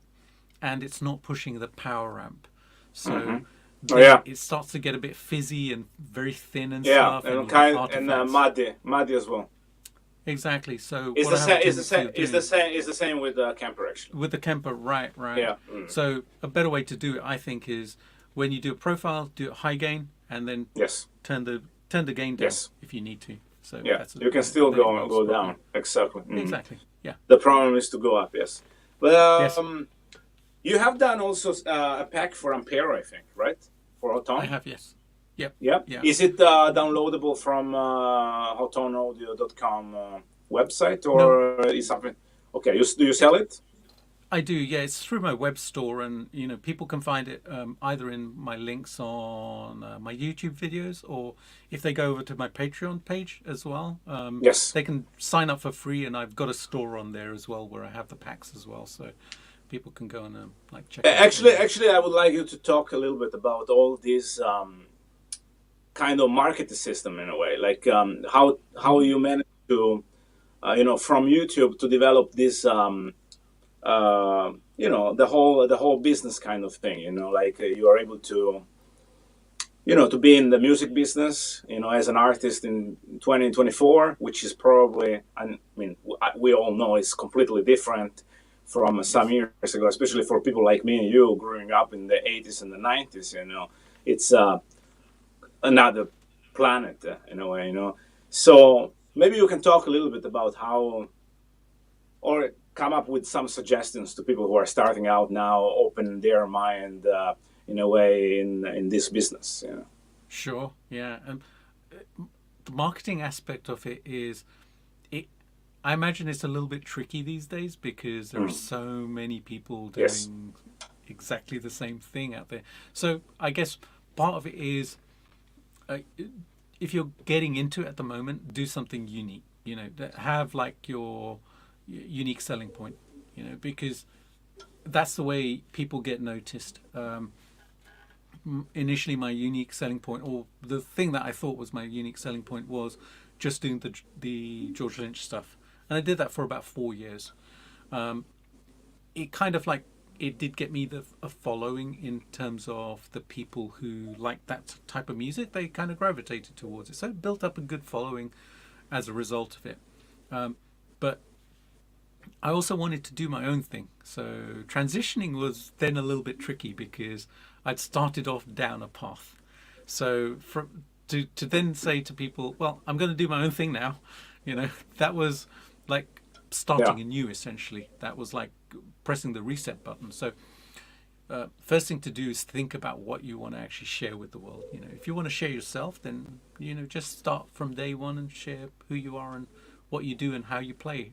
Speaker 2: and it's not pushing the power amp. So it starts to get a bit fizzy and very thin and stuff.
Speaker 1: And muddy as well.
Speaker 2: Exactly. So
Speaker 1: it's the same with the Kemper, actually.
Speaker 2: With the Kemper, right.
Speaker 1: Yeah.
Speaker 2: So a better way to do it, I think, is when you do a profile, do it high gain, and then turn the gain down if you need to. So
Speaker 1: you can still go down. Exactly.
Speaker 2: Exactly. Yeah.
Speaker 1: The problem is to go up. Yes. But you have done also a pack for Ampere, I think, right? For Hoton.
Speaker 2: I have, yes. Yep.
Speaker 1: Yeah. Is it downloadable from hotonaudio.com website, or is something? Okay. Do you sell it?
Speaker 2: I do, yeah. It's through my web store, and people can find it either in my links on my YouTube videos, or if they go over to my Patreon page as well. They can sign up for free, and I've got a store on there as well where I have the packs as well, so people can go and check.
Speaker 1: Actually, I would like you to talk a little bit about all these kind of marketing system in a way, like how you manage to, from YouTube to develop this. The whole business kind of thing, like you are able to, to be in the music business, as an artist in 2024, which is probably, we all know it's completely different from some years ago, especially for people like me and you growing up in the 80s and the 90s, it's another planet in a way, So maybe you can talk a little bit about how, or come up with some suggestions to people who are starting out now, open their mind in a way in this business.
Speaker 2: Sure, yeah. The marketing aspect of it is, I imagine it's a little bit tricky these days because there are so many people doing exactly the same thing out there. So I guess part of it is, if you're getting into it at the moment, do something unique. Have like your unique selling point, because that's the way people get noticed. Initially, my unique selling point, or the thing that I thought was my unique selling point, was just doing the George Lynch stuff, and I did that for about 4 years. It kind of it did get me a following in terms of the people who like that type of music. They kind of gravitated towards it, so it built up a good following as a result of it. But I also wanted to do my own thing. So transitioning was then a little bit tricky because I'd started off down a path. So to then say to people, well, I'm going to do my own thing now, that was like starting anew, essentially. That was like pressing the reset button. So first thing to do is think about what you want to actually share with the world. If you want to share yourself, then, just start from day one and share who you are and what you do and how you play,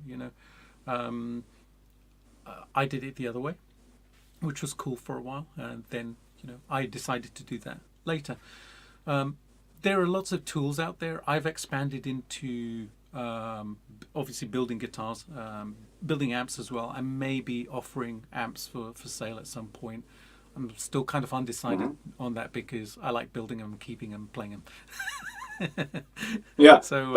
Speaker 2: I did it the other way, which was cool for a while, and then I decided to do that later. There are lots of tools out there. I've expanded into obviously building guitars, building amps as well. I may be offering amps for sale at some point. I'm still kind of undecided on that because I like building them, keeping them, playing them.
Speaker 1: Yeah.
Speaker 2: So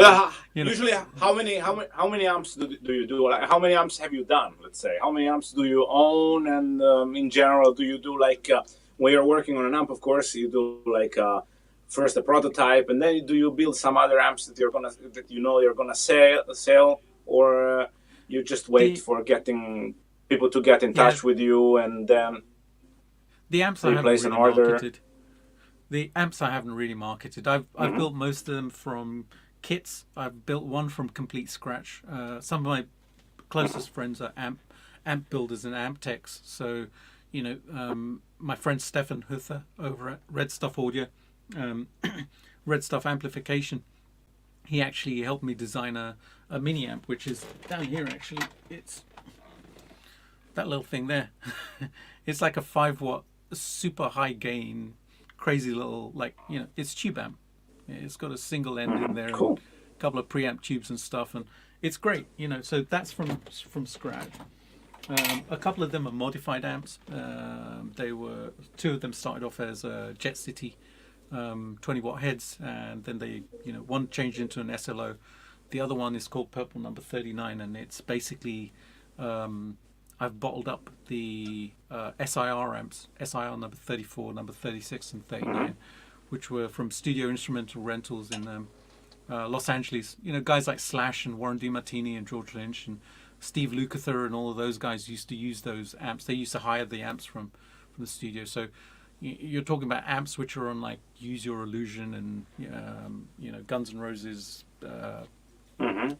Speaker 1: usually, how many amps do you do? Like, how many amps have you done? Let's say, how many amps do you own? And in general, do you do when you're working on an amp? Of course, you do first a prototype, and then do you build some other amps that you're gonna sell, or you just wait for getting people to get in touch with you, and then
Speaker 2: the amps I haven't really marketed. The amps I haven't really marketed. I've built most of them from kits. I've built one from complete scratch. Some of my closest friends are amp builders and amp techs. So, my friend Stefan Huther over at Red Stuff Audio, Red Stuff Amplification, he actually helped me design a mini amp, which is down here actually. It's that little thing there. It's like a 5-watt, super high gain, crazy little, it's tube amp. It's got a single end in there,
Speaker 1: Cool.
Speaker 2: and a couple of preamp tubes and stuff, and it's great. So that's from scratch. A couple of them are modified amps. Two of them started off as Jet City 20-watt heads, and then one changed into an SLO. The other one is called Purple Number 39, and it's basically I've bottled up the SIR amps, SIR number 34, number 36, and 39, which were from Studio Instrumental Rentals in Los Angeles. Guys like Slash and Warren DeMartini and George Lynch and Steve Lukather and all of those guys used to use those amps. They used to hire the amps from the studio. So you're talking about amps which are on like Use Your Illusion and Guns N' Roses,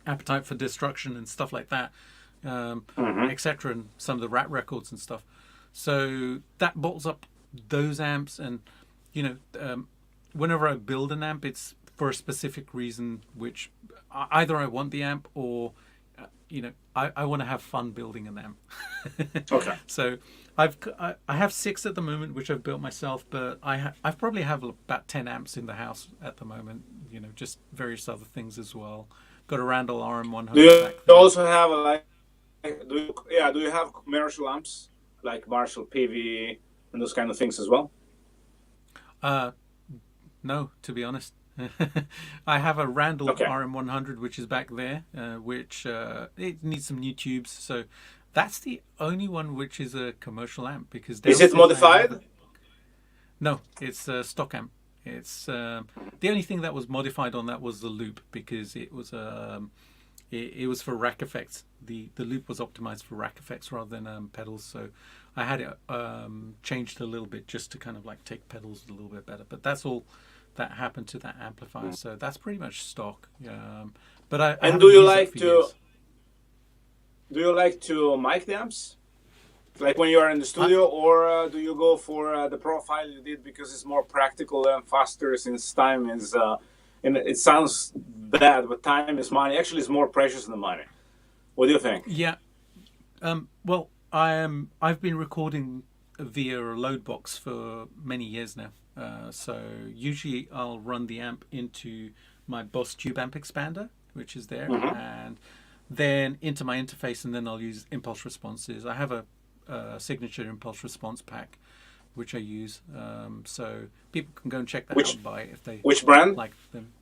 Speaker 2: Appetite for Destruction and stuff like that, etc. And some of the Rat records and stuff. So that bottles up those amps, and whenever I build an amp, it's for a specific reason, which either I want the amp or I want to have fun building an amp.
Speaker 1: Okay.
Speaker 2: So I have 6 at the moment, which I've built myself, but I probably have about 10 amps in the house at the moment. Just various other things as well. Got a Randall RM100.
Speaker 1: Do you
Speaker 2: back there.
Speaker 1: also have do you have commercial amps like Marshall PV and those kind of things as well?
Speaker 2: No, to be honest. I have a Randall
Speaker 1: Okay.
Speaker 2: RM100, which is back there, which it needs some new tubes. So that's the only one which is a commercial amp. Because
Speaker 1: Is it modified?
Speaker 2: No, it's a stock amp. It's the only thing that was modified on that was the loop, because it was it was for rack effects. The loop was optimized for rack effects rather than pedals. So I had it changed a little bit just to kind of like take pedals a little bit better. But that's all that happened to that amplifier. So that's pretty much stock. But I
Speaker 1: And
Speaker 2: haven't
Speaker 1: do you
Speaker 2: used it
Speaker 1: like
Speaker 2: for
Speaker 1: to
Speaker 2: years.
Speaker 1: do you like to mic the amps? Like when you are in the studio, or do you go for the profile you did because it's more practical and faster, since time is and it sounds bad, but time is money. Actually, it's more precious than money. What do you think?
Speaker 2: Yeah. Well, I've been recording via a load box for many years now. So usually I'll run the amp into my Boss Tube amp expander, which is there, and then into my interface, and then I'll use impulse responses. I have a signature impulse response pack, which I use. So people can go and check that out and buy it if they
Speaker 1: Which brand?
Speaker 2: like them.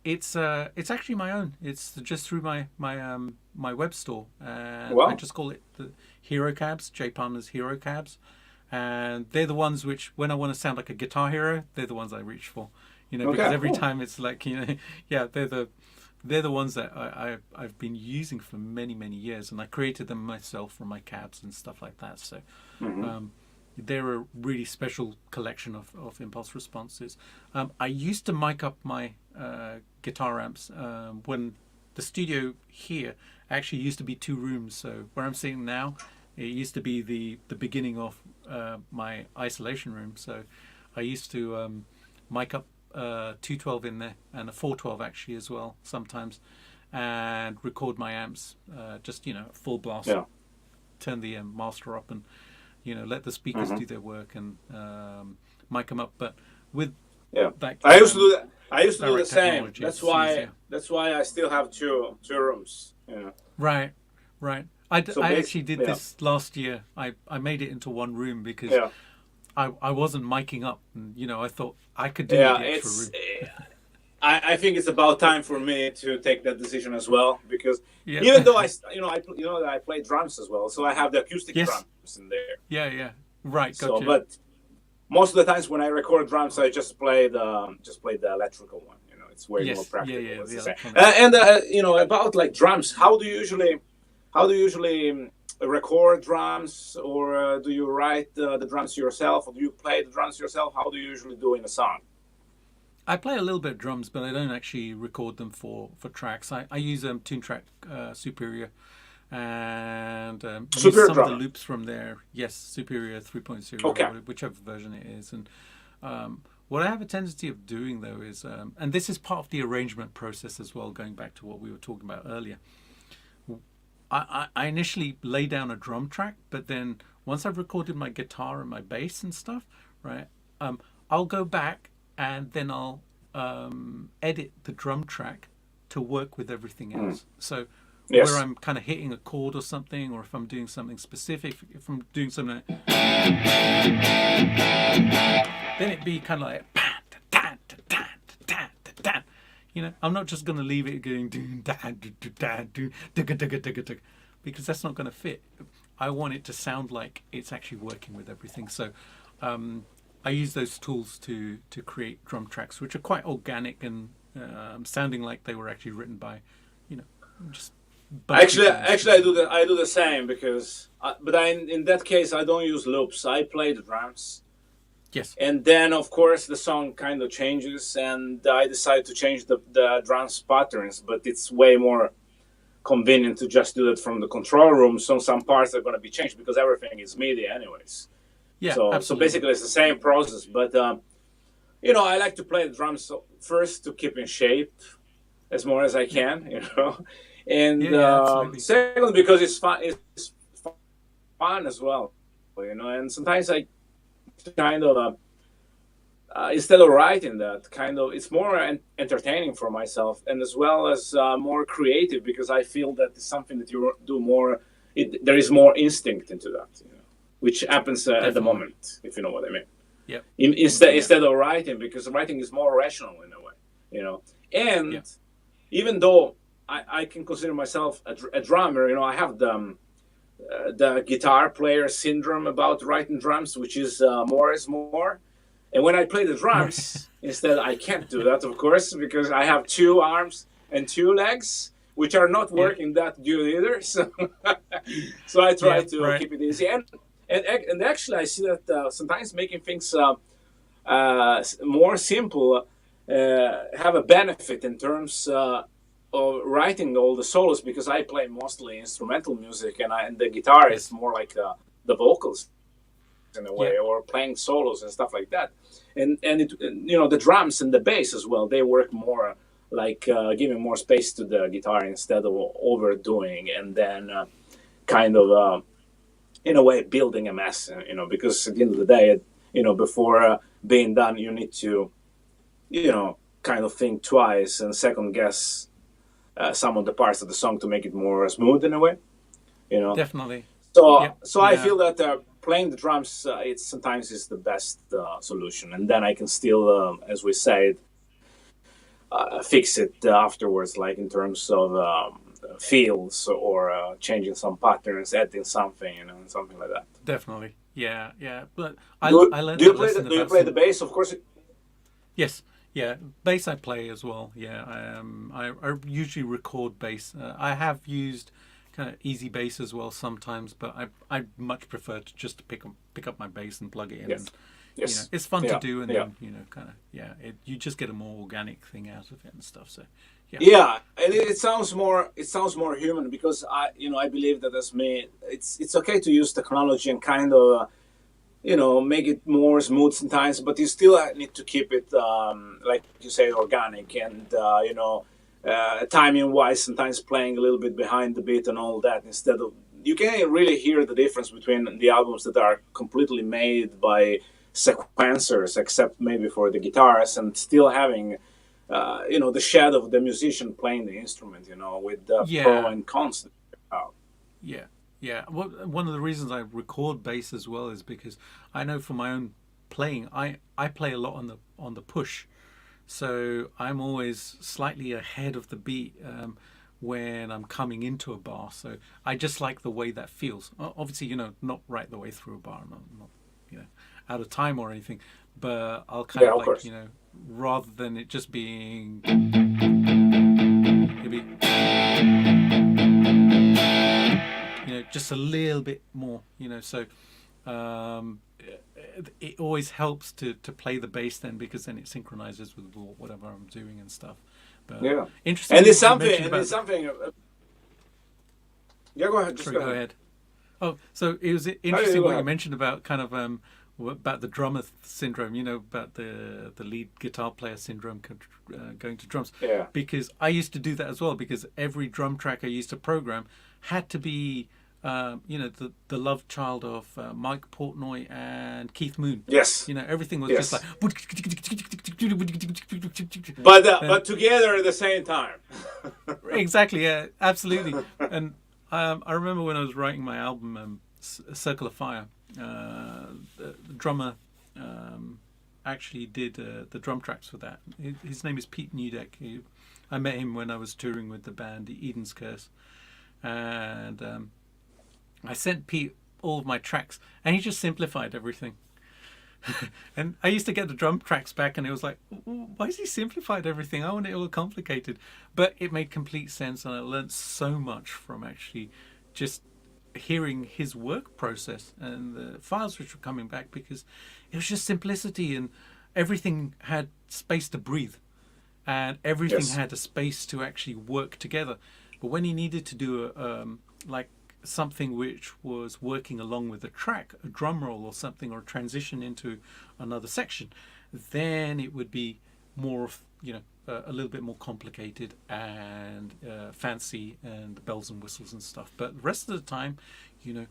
Speaker 2: It's actually my own. It's just through my web store, and
Speaker 1: Wow.
Speaker 2: I just call it the Hero Cabs, Jay Parmar's Hero Cabs, and they're the ones which, when I want to sound like a guitar hero, they're the ones I reach for. Because
Speaker 1: Okay,
Speaker 2: every
Speaker 1: cool.
Speaker 2: time it's like yeah, they're the ones that I've been using for many years, and I created them myself from my cabs and stuff like that. So they're a really special collection of impulse responses. I used to mic up my guitar amps when the studio here actually used to be 2 rooms. So where I'm sitting now, it used to be the beginning of my isolation room. So I used to mic up 212 in there, and a 412 actually as well sometimes, and record my amps just full blast.
Speaker 1: Yeah.
Speaker 2: Turn the master up and let the speakers do their work and mic them up. But with that,
Speaker 1: I used to do that. I used to do the
Speaker 2: direct
Speaker 1: same.
Speaker 2: technology,
Speaker 1: That's
Speaker 2: it's
Speaker 1: why.
Speaker 2: easier.
Speaker 1: That's why I still have two rooms.
Speaker 2: Right. I
Speaker 1: So
Speaker 2: actually did
Speaker 1: yeah.
Speaker 2: this last year. I made it into 1 room because
Speaker 1: Yeah.
Speaker 2: I wasn't miking up, and I thought I could do
Speaker 1: Yeah.
Speaker 2: the extra
Speaker 1: It's.
Speaker 2: room.
Speaker 1: I think it's about time for me to take that decision as well, because
Speaker 2: Yeah.
Speaker 1: even though I play drums as well, so I have the acoustic
Speaker 2: Yes.
Speaker 1: drums in there.
Speaker 2: Yeah. Right.
Speaker 1: So,
Speaker 2: Gotcha.
Speaker 1: but most of the times when I record drums, I just play the electrical one. It's way
Speaker 2: Yes.
Speaker 1: more practical.
Speaker 2: Yeah,
Speaker 1: let's
Speaker 2: the
Speaker 1: say.
Speaker 2: electronic.
Speaker 1: And about like drums, how do you usually record drums, or do you write the drums yourself, or do you play the drums yourself? How do you usually do in a song?
Speaker 2: I play a little bit of drums, but I don't actually record them for tracks. I use Tune Track Superior, and use
Speaker 1: Superior
Speaker 2: some of the
Speaker 1: drummer.
Speaker 2: loops from there. Yes, Superior 3.0,
Speaker 1: Okay.
Speaker 2: whichever version it is. And what I have a tendency of doing though is, and this is part of the arrangement process as well, going back to what we were talking about earlier. I initially lay down a drum track, but then once I've recorded my guitar and my bass and stuff, right, I'll go back and then I'll edit the drum track to work with everything else. So
Speaker 1: Yes.
Speaker 2: where I'm kind of hitting a chord or something, or if I'm doing something specific, if I'm doing something, then it'd be kind of like, you know, I'm not just going to leave it going because that's not going to fit. I want it to sound like it's actually working with everything. So I use those tools to create drum tracks, which are quite organic and sounding like they were actually written by, you know, just.
Speaker 1: Actually, I do the same because, but in that case I don't use loops. I play the drums.
Speaker 2: Yes.
Speaker 1: And then, of course, the song kind of changes, and I decide to change the drums patterns. But it's way more convenient to just do it from the control room. So some parts are going to be changed because everything is MIDI, anyways.
Speaker 2: Yeah.
Speaker 1: So
Speaker 2: Absolutely.
Speaker 1: basically, it's the same process. But you know, I like to play the drums first to keep in shape as more as I can. You know, and second because it's fun. It's fun as well. You know, and sometimes I kind of instead of writing that kind of it's more entertaining for myself and as well as more creative because I feel that it's something that you do more there is more instinct into that, you know, which happens at the moment, if you know what I mean.
Speaker 2: Yep.
Speaker 1: Instead of writing, because writing is more rational in a way, you know. And even though I can consider myself a drummer, you know, I have the guitar player syndrome about writing drums, which is more is more. And when I play the drums, instead, I can't do that, of course, because I have 2 arms and 2 legs, which are not working that good either. So, so I try to keep it easy. And actually, I see that sometimes making things more simple have a benefit in terms of writing all the solos, because I play mostly instrumental music, and the guitar is more like the vocals in a way, or playing solos and stuff like that. And it, you know, the drums and the bass as well, they work more like giving more space to the guitar instead of overdoing and then kind of in a way building a mess, you know, because at the end of the day, you know, before being done, you need to, you know, kind of think twice and second guess some of the parts of the song to make it more smooth in a way, you know.
Speaker 2: Definitely.
Speaker 1: So I feel that playing the drums, it's sometimes is the best solution, and then I can still, as we said, fix it afterwards, like in terms of feels or changing some patterns, adding something, you know, something like that.
Speaker 2: Definitely. Yeah. But
Speaker 1: I
Speaker 2: learned
Speaker 1: do you
Speaker 2: that
Speaker 1: play the bass? Of course.
Speaker 2: Yes. Yeah, bass I play as well. Yeah, I usually record bass. I have used kind of easy bass as well sometimes, but I much prefer to just pick up my bass and plug it in.
Speaker 1: Yes.
Speaker 2: And, you know, it's fun to do, and then, you know, kind of you just get a more organic thing out of it and stuff. So
Speaker 1: yeah, and it sounds more human, because I believe that as me, it's okay to use technology and kind of you know, make it more smooth sometimes, but you still need to keep it, like you say, organic and, you know, timing-wise, sometimes playing a little bit behind the beat and all that, instead of... You can really hear the difference between the albums that are completely made by sequencers, except maybe for the guitars, and still having, you know, the shadow of the musician playing the instrument, you know, with the pro and cons.
Speaker 2: Yeah, well, one of the reasons I record bass as well is because I know for my own playing, I play a lot on the push, so I'm always slightly ahead of the beat when I'm coming into a bar. So I just like the way that feels. Obviously, you know, not right the way through a bar, not you know, out of time or anything, but I'll kind of like course. You know, rather than it just being, it'll be, you know, just a little bit more, you know, so it always helps to play the bass then, because then it synchronizes with whatever I'm doing and stuff. But interesting.
Speaker 1: And it's something Yeah, go ahead. Just
Speaker 2: Sorry,
Speaker 1: go
Speaker 2: go
Speaker 1: ahead.
Speaker 2: ahead. Oh, so it was
Speaker 1: No, yeah,
Speaker 2: interesting
Speaker 1: go
Speaker 2: what you
Speaker 1: ahead.
Speaker 2: mentioned about kind of about the drummer syndrome. You know, about the lead guitar player syndrome going to drums,
Speaker 1: Yeah.
Speaker 2: because I used to do that as well. Because every drum track I used to program had to be, you know, the love child of Mike Portnoy and Keith Moon.
Speaker 1: Yes.
Speaker 2: You know, everything was just like
Speaker 1: Yes.
Speaker 2: and
Speaker 1: But together at the same time.
Speaker 2: exactly, yeah, absolutely. And I remember when I was writing my album, Circle of Fire, the drummer actually did the drum tracks for that. His name is Pete Newdeck. I met him when I was touring with the band Eden's Curse, and I sent Pete all of my tracks, and he just simplified everything. And I used to get the drum tracks back, and it was like, why has he simplified everything? I want it all complicated. But it made complete sense, and I learned so much from actually just hearing his work process and the files which were coming back, because it was just simplicity, and everything had space to breathe, and everything
Speaker 1: Yes.
Speaker 2: had a space to actually work together. But when he needed to do like something which was working along with a track, a drum roll or something, or a transition into another section, then it would be more of, you know, a little bit more complicated and fancy and bells and whistles and stuff. But the rest of the time, you know,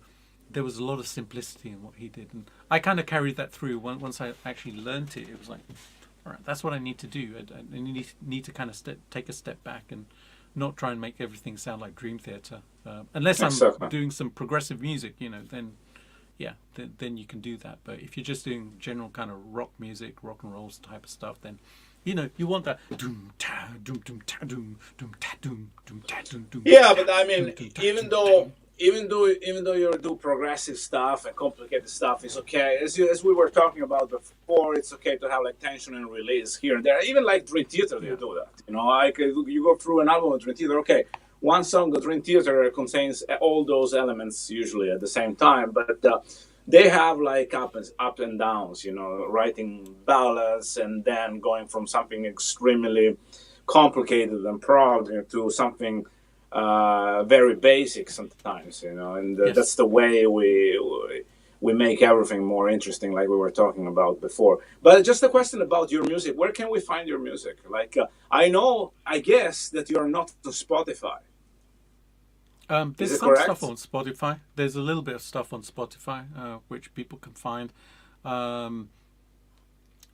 Speaker 2: there was a lot of simplicity in what he did, and I kind of carried that through. Once I actually learnt it, it was like, all right, that's what I need to do. I need to kind of take a step back and not try and make everything sound like Dream Theater. Unless I'm
Speaker 1: Exactly.
Speaker 2: doing some progressive music, you know, then yeah, then you can do that. But if you're just doing general kind of rock music, rock and rolls type of stuff, then you know you want that doom ta doom ta doom ta doom ta doom
Speaker 1: Yeah,
Speaker 2: ta
Speaker 1: but I mean,
Speaker 2: doom ta
Speaker 1: even
Speaker 2: doom ta.
Speaker 1: though you do progressive stuff and complicated stuff, it's okay. As we were talking about before, it's okay to have like tension and release here and there. Even like Dream Theater, they
Speaker 2: Yeah,
Speaker 1: do that. You know, like you go through an album of Dream Theater. Okay, one song of Dream Theater contains all those elements usually at the same time, but they have like up and downs. You know, writing ballads and then going from something extremely complicated and proud to something very basic sometimes, you know, and
Speaker 2: yes.
Speaker 1: that's the way we make everything more interesting, like we were talking about before. But just a question about your music: where can we find your music? Like, I know, I guess that you are not on Spotify. Is
Speaker 2: There's
Speaker 1: it
Speaker 2: some stuff
Speaker 1: correct?
Speaker 2: on Spotify. There's a little bit of stuff on Spotify, which people can find. Um,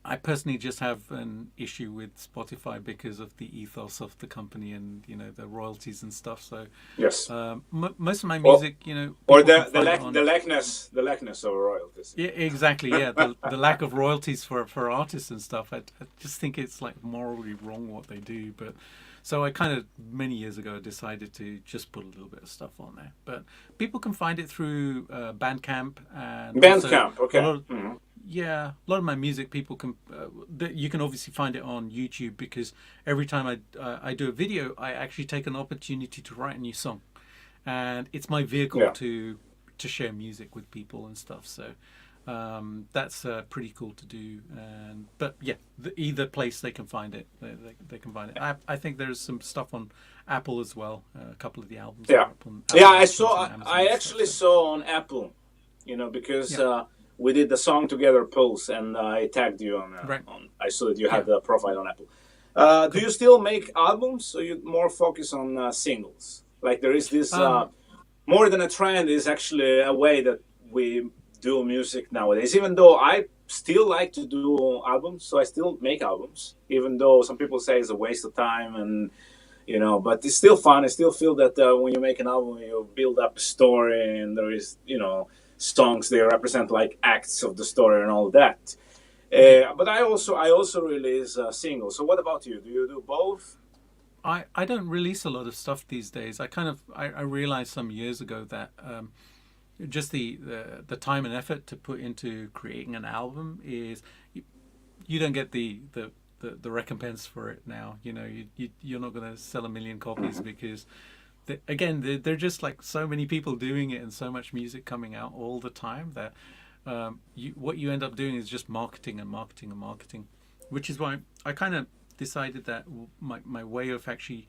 Speaker 2: I personally just have an issue with Spotify because of the ethos of the company and, you know, the royalties and stuff. So
Speaker 1: Yes.
Speaker 2: most of my
Speaker 1: Or
Speaker 2: music, you know,
Speaker 1: or
Speaker 2: people can find it
Speaker 1: the
Speaker 2: on.
Speaker 1: lackness of royalties.
Speaker 2: Yeah, exactly. Yeah, the lack of royalties for artists and stuff. I just think it's like morally wrong what they do. But so I kind of many years ago decided to just put a little bit of stuff on there. But people can find it through Bandcamp, and also
Speaker 1: Bandcamp.
Speaker 2: a
Speaker 1: Okay.
Speaker 2: lot of, yeah, a lot of my music people can you can obviously find it on YouTube, because every time I do a video, I actually take an opportunity to write a new song, and it's my vehicle
Speaker 1: Yeah.
Speaker 2: to share music with people and stuff. So that's pretty cool to do. And but yeah, either place they can find it, they can find it. I think there's some stuff on Apple as well. A couple of the albums are
Speaker 1: Yeah.
Speaker 2: up on
Speaker 1: Yeah,
Speaker 2: Apple iTunes and Amazon
Speaker 1: I
Speaker 2: and stuff.
Speaker 1: actually
Speaker 2: So
Speaker 1: saw on Apple, you know, because
Speaker 2: yeah,
Speaker 1: we did the song together, Pulse, and I tagged you on.
Speaker 2: right,
Speaker 1: I saw that you
Speaker 2: yeah,
Speaker 1: had the profile on Apple. Do
Speaker 2: cool.
Speaker 1: you still make albums, or you more focus on singles? Like there is this
Speaker 2: Um,
Speaker 1: more than a trend is actually a way that we do music nowadays. Even though I still like to do albums, so I still make albums, even though some people say it's a waste of time and you know, but it's still fun. I still feel that when you make an album, you build up a story, and there is, you know, songs they represent like acts of the story and all that.
Speaker 2: yeah.
Speaker 1: But I also release singles. So what about you? Do you do both?
Speaker 2: I don't release a lot of stuff these days. I realized some years ago that just the time and effort to put into creating an album is you don't get the recompense for it now. You know, you're not going to sell a million copies, because again, they're just like so many people doing it and so much music coming out all the time that what you end up doing is just marketing and marketing and marketing, which is why I kind of decided that my way of actually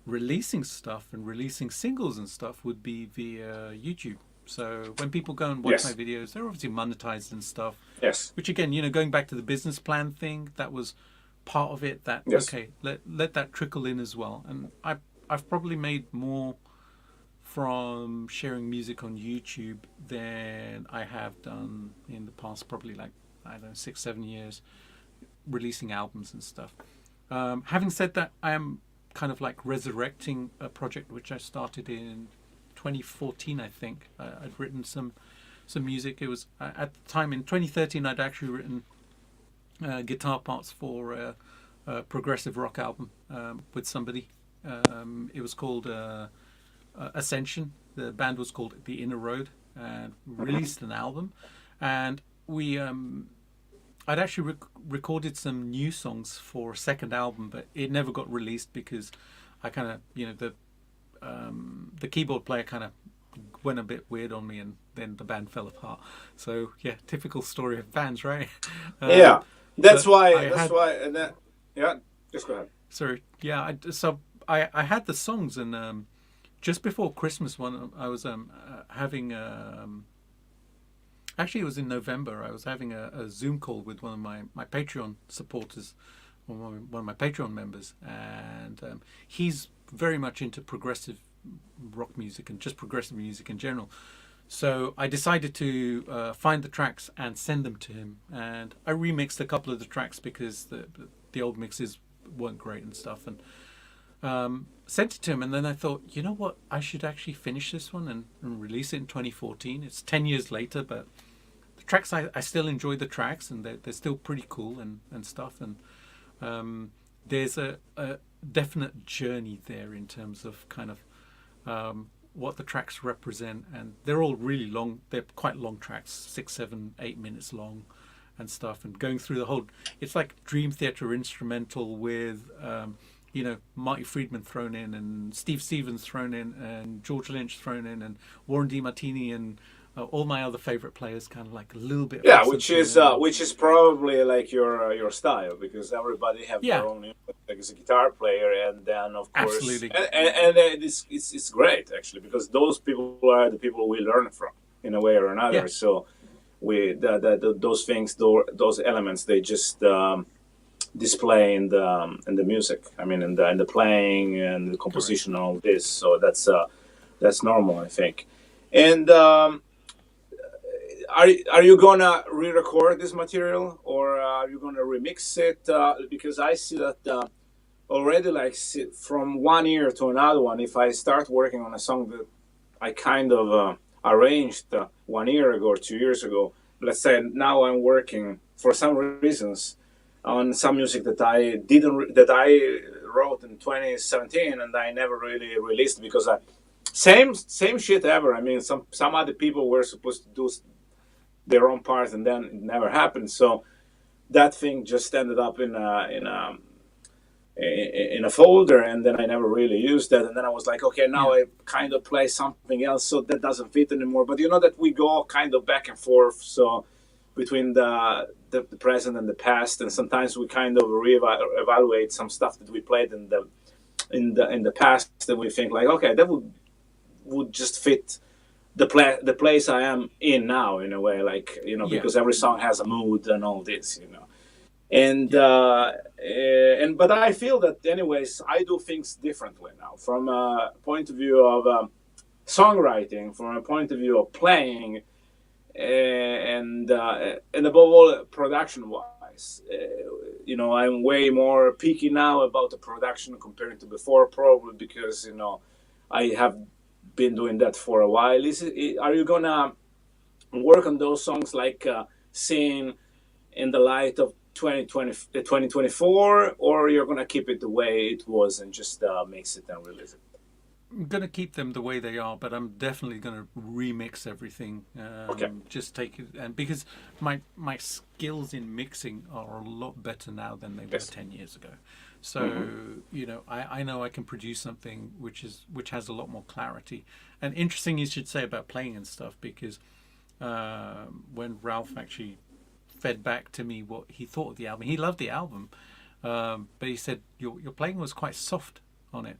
Speaker 2: releasing stuff and releasing singles and stuff would be via YouTube. So when people go and watch my
Speaker 1: Yes.
Speaker 2: videos, they're obviously monetized and stuff.
Speaker 1: Yes.
Speaker 2: Which again, going back to the business plan thing, that was part of it. That
Speaker 1: Yes.
Speaker 2: okay, let that trickle in as well. And I've probably made more from sharing music on YouTube than I have done in the past, probably like, I don't know, 6-7 years, releasing albums and stuff. Having said that, I am kind of like resurrecting a project which I started in 2014, I think. I'd written some music. It was at the time in 2013. I'd actually written guitar parts for a progressive rock album with somebody. It was called Ascension. The band was called The Inner Road, and released an album. And we I'd actually recorded some new songs for a second album, but it never got released because I kind of, the keyboard player kind of went a bit weird on me, and then the band fell apart. So yeah, typical story of bands, right?
Speaker 1: Yeah. That's
Speaker 2: but
Speaker 1: why.
Speaker 2: I
Speaker 1: That's
Speaker 2: had,
Speaker 1: why. And that, yeah. Just go ahead.
Speaker 2: sorry, yeah. I had the songs, and just before Christmas, I was having actually, it was in November. I was having a Zoom call with one of my Patreon supporters, one of my Patreon members, and he's very much into progressive rock music and just progressive music in general. So I decided to find the tracks and send them to him, and I remixed a couple of the tracks because the old mixes weren't great and stuff, and sent it to him. And then I thought, you know what, I should actually finish this one and release it in 2014. It's 10 years later, but the tracks, I still enjoy the tracks, and they're still pretty cool and stuff. And there's a definite journey there in terms of kind of what the tracks represent, and they're all really long. They're quite long tracks, 6, 7, 8 minutes long and stuff, and going through the whole, it's like Dream Theater instrumental with Marty Friedman thrown in, and Steve Stevens thrown in, and George Lynch thrown in, and Warren DeMartini, and all my other favorite players, kind of like a little bit.
Speaker 1: Yeah, which is probably like your style, because everybody have
Speaker 2: Yeah,
Speaker 1: their own, like as a guitar player, and then of course,
Speaker 2: absolutely.
Speaker 1: and it's great actually, because those people are the people we learn from in a way or
Speaker 2: Yeah,
Speaker 1: another. So those things, those elements, they just display in the music. I mean, in the playing and the
Speaker 2: correct.
Speaker 1: composition and all this. So that's normal, I think. And are you gonna re-record this material, or are you gonna remix it? Because I see that already, like from one year to another one, if I start working on a song that I kind of arranged 1 year ago or 2 years ago, let's say now I'm working for some reasons on some music that I didn't that I wrote in 2017, and I never really released because same shit ever. I mean, some other people were supposed to do their own part, and then it never happened. So that thing just ended up in a folder, and then I never really used that. And then I was like, okay, now
Speaker 2: Yeah,
Speaker 1: I kind of play something else, so that doesn't fit anymore. But you know that we go kind of back and forth, so between the present and the past, and sometimes we kind of evaluate some stuff that we played in the past, and we think like, okay, that would just fit the place I am in now, in a way, like,
Speaker 2: yeah,
Speaker 1: because every song has a mood and all this. And
Speaker 2: yeah,
Speaker 1: but I feel that anyways I do things differently now, from a point of view of songwriting, from a point of view of playing, and above all, production wise. I'm way more picky now about the production compared to before, probably because I have been doing that for a while. Are you gonna work on those songs, like seeing in the light of 2024, or you're gonna keep it the way it was and just mix it and release it?
Speaker 2: I'm gonna keep them the way they are, but I'm definitely gonna remix everything.
Speaker 1: Okay.
Speaker 2: Just take it, and because my skills in mixing are a lot better now than they were
Speaker 1: Yes.
Speaker 2: 10 years ago. So
Speaker 1: Hmm.
Speaker 2: I know I can produce something which has a lot more clarity. And interesting you should say about playing and stuff, because when Ralph actually fed back to me what he thought of the album, he loved the album, but he said your playing was quite soft on it.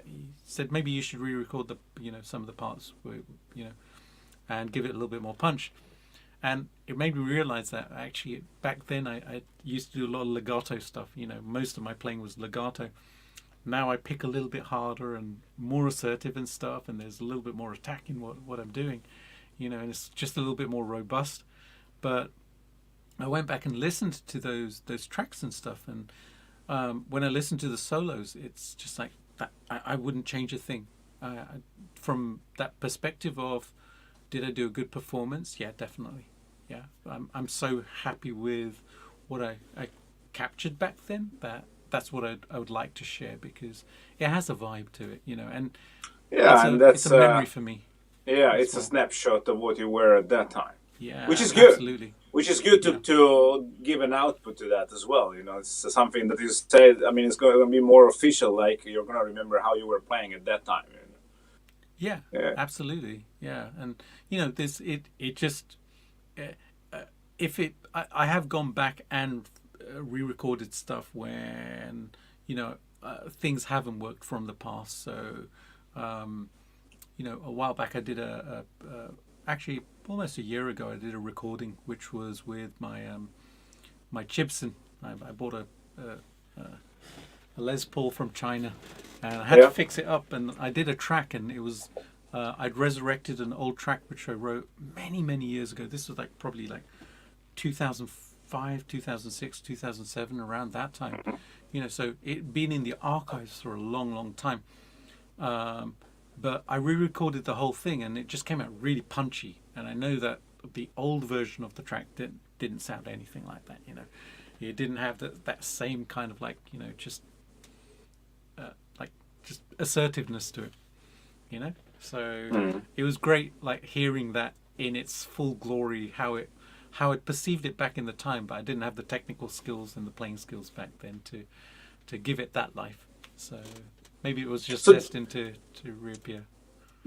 Speaker 2: He said maybe you should re-record the some of the parts, and give it a little bit more punch. And it made me realize that actually back then I used to do a lot of legato stuff. Most of my playing was legato. Now I pick a little bit harder and more assertive and stuff, and there's a little bit more attack in what I'm doing, and it's just a little bit more robust. But I went back and listened to those tracks and stuff, and when I listen to the solos, it's just like that. I wouldn't change a thing. From that perspective of, did I do a good performance? Yeah, definitely. Yeah, I'm so happy with what I captured back then that's what I would like to share, because it has a vibe to it, and
Speaker 1: Yeah, and that's
Speaker 2: it's a memory for me.
Speaker 1: yeah,
Speaker 2: as
Speaker 1: it's a
Speaker 2: well.
Speaker 1: snapshot of what you were at that time,
Speaker 2: Yeah,
Speaker 1: which is good.
Speaker 2: absolutely.
Speaker 1: Which is good
Speaker 2: Yeah.
Speaker 1: to give an output to that as well. It's something that you say. I mean, it's going to be more official. Like, you're going to remember how you were playing at that time.
Speaker 2: Yeah,
Speaker 1: Yeah,
Speaker 2: absolutely. Yeah, and this it just if it I have gone back and re-recorded stuff when things haven't worked from the past. So a while back I did actually almost a year ago I did a recording which was with my Gibson. I bought a Les Paul from China, and I had to
Speaker 1: yeah,
Speaker 2: fix it up. And I did a track, and it was I'd resurrected an old track which I wrote many years ago. This was probably 2005, 2006, 2007, around that time. So it'd been in the archives for a long time. But I re-recorded the whole thing, and it just came out really punchy. And I know that the old version of the track didn't sound anything like that. It didn't have that same kind of just just assertiveness to it. So it was great, hearing that in its full glory, how it perceived it back in the time. But I didn't have the technical skills and the playing skills back then to give it that life. So maybe it was just
Speaker 1: So,
Speaker 2: destined to reappear.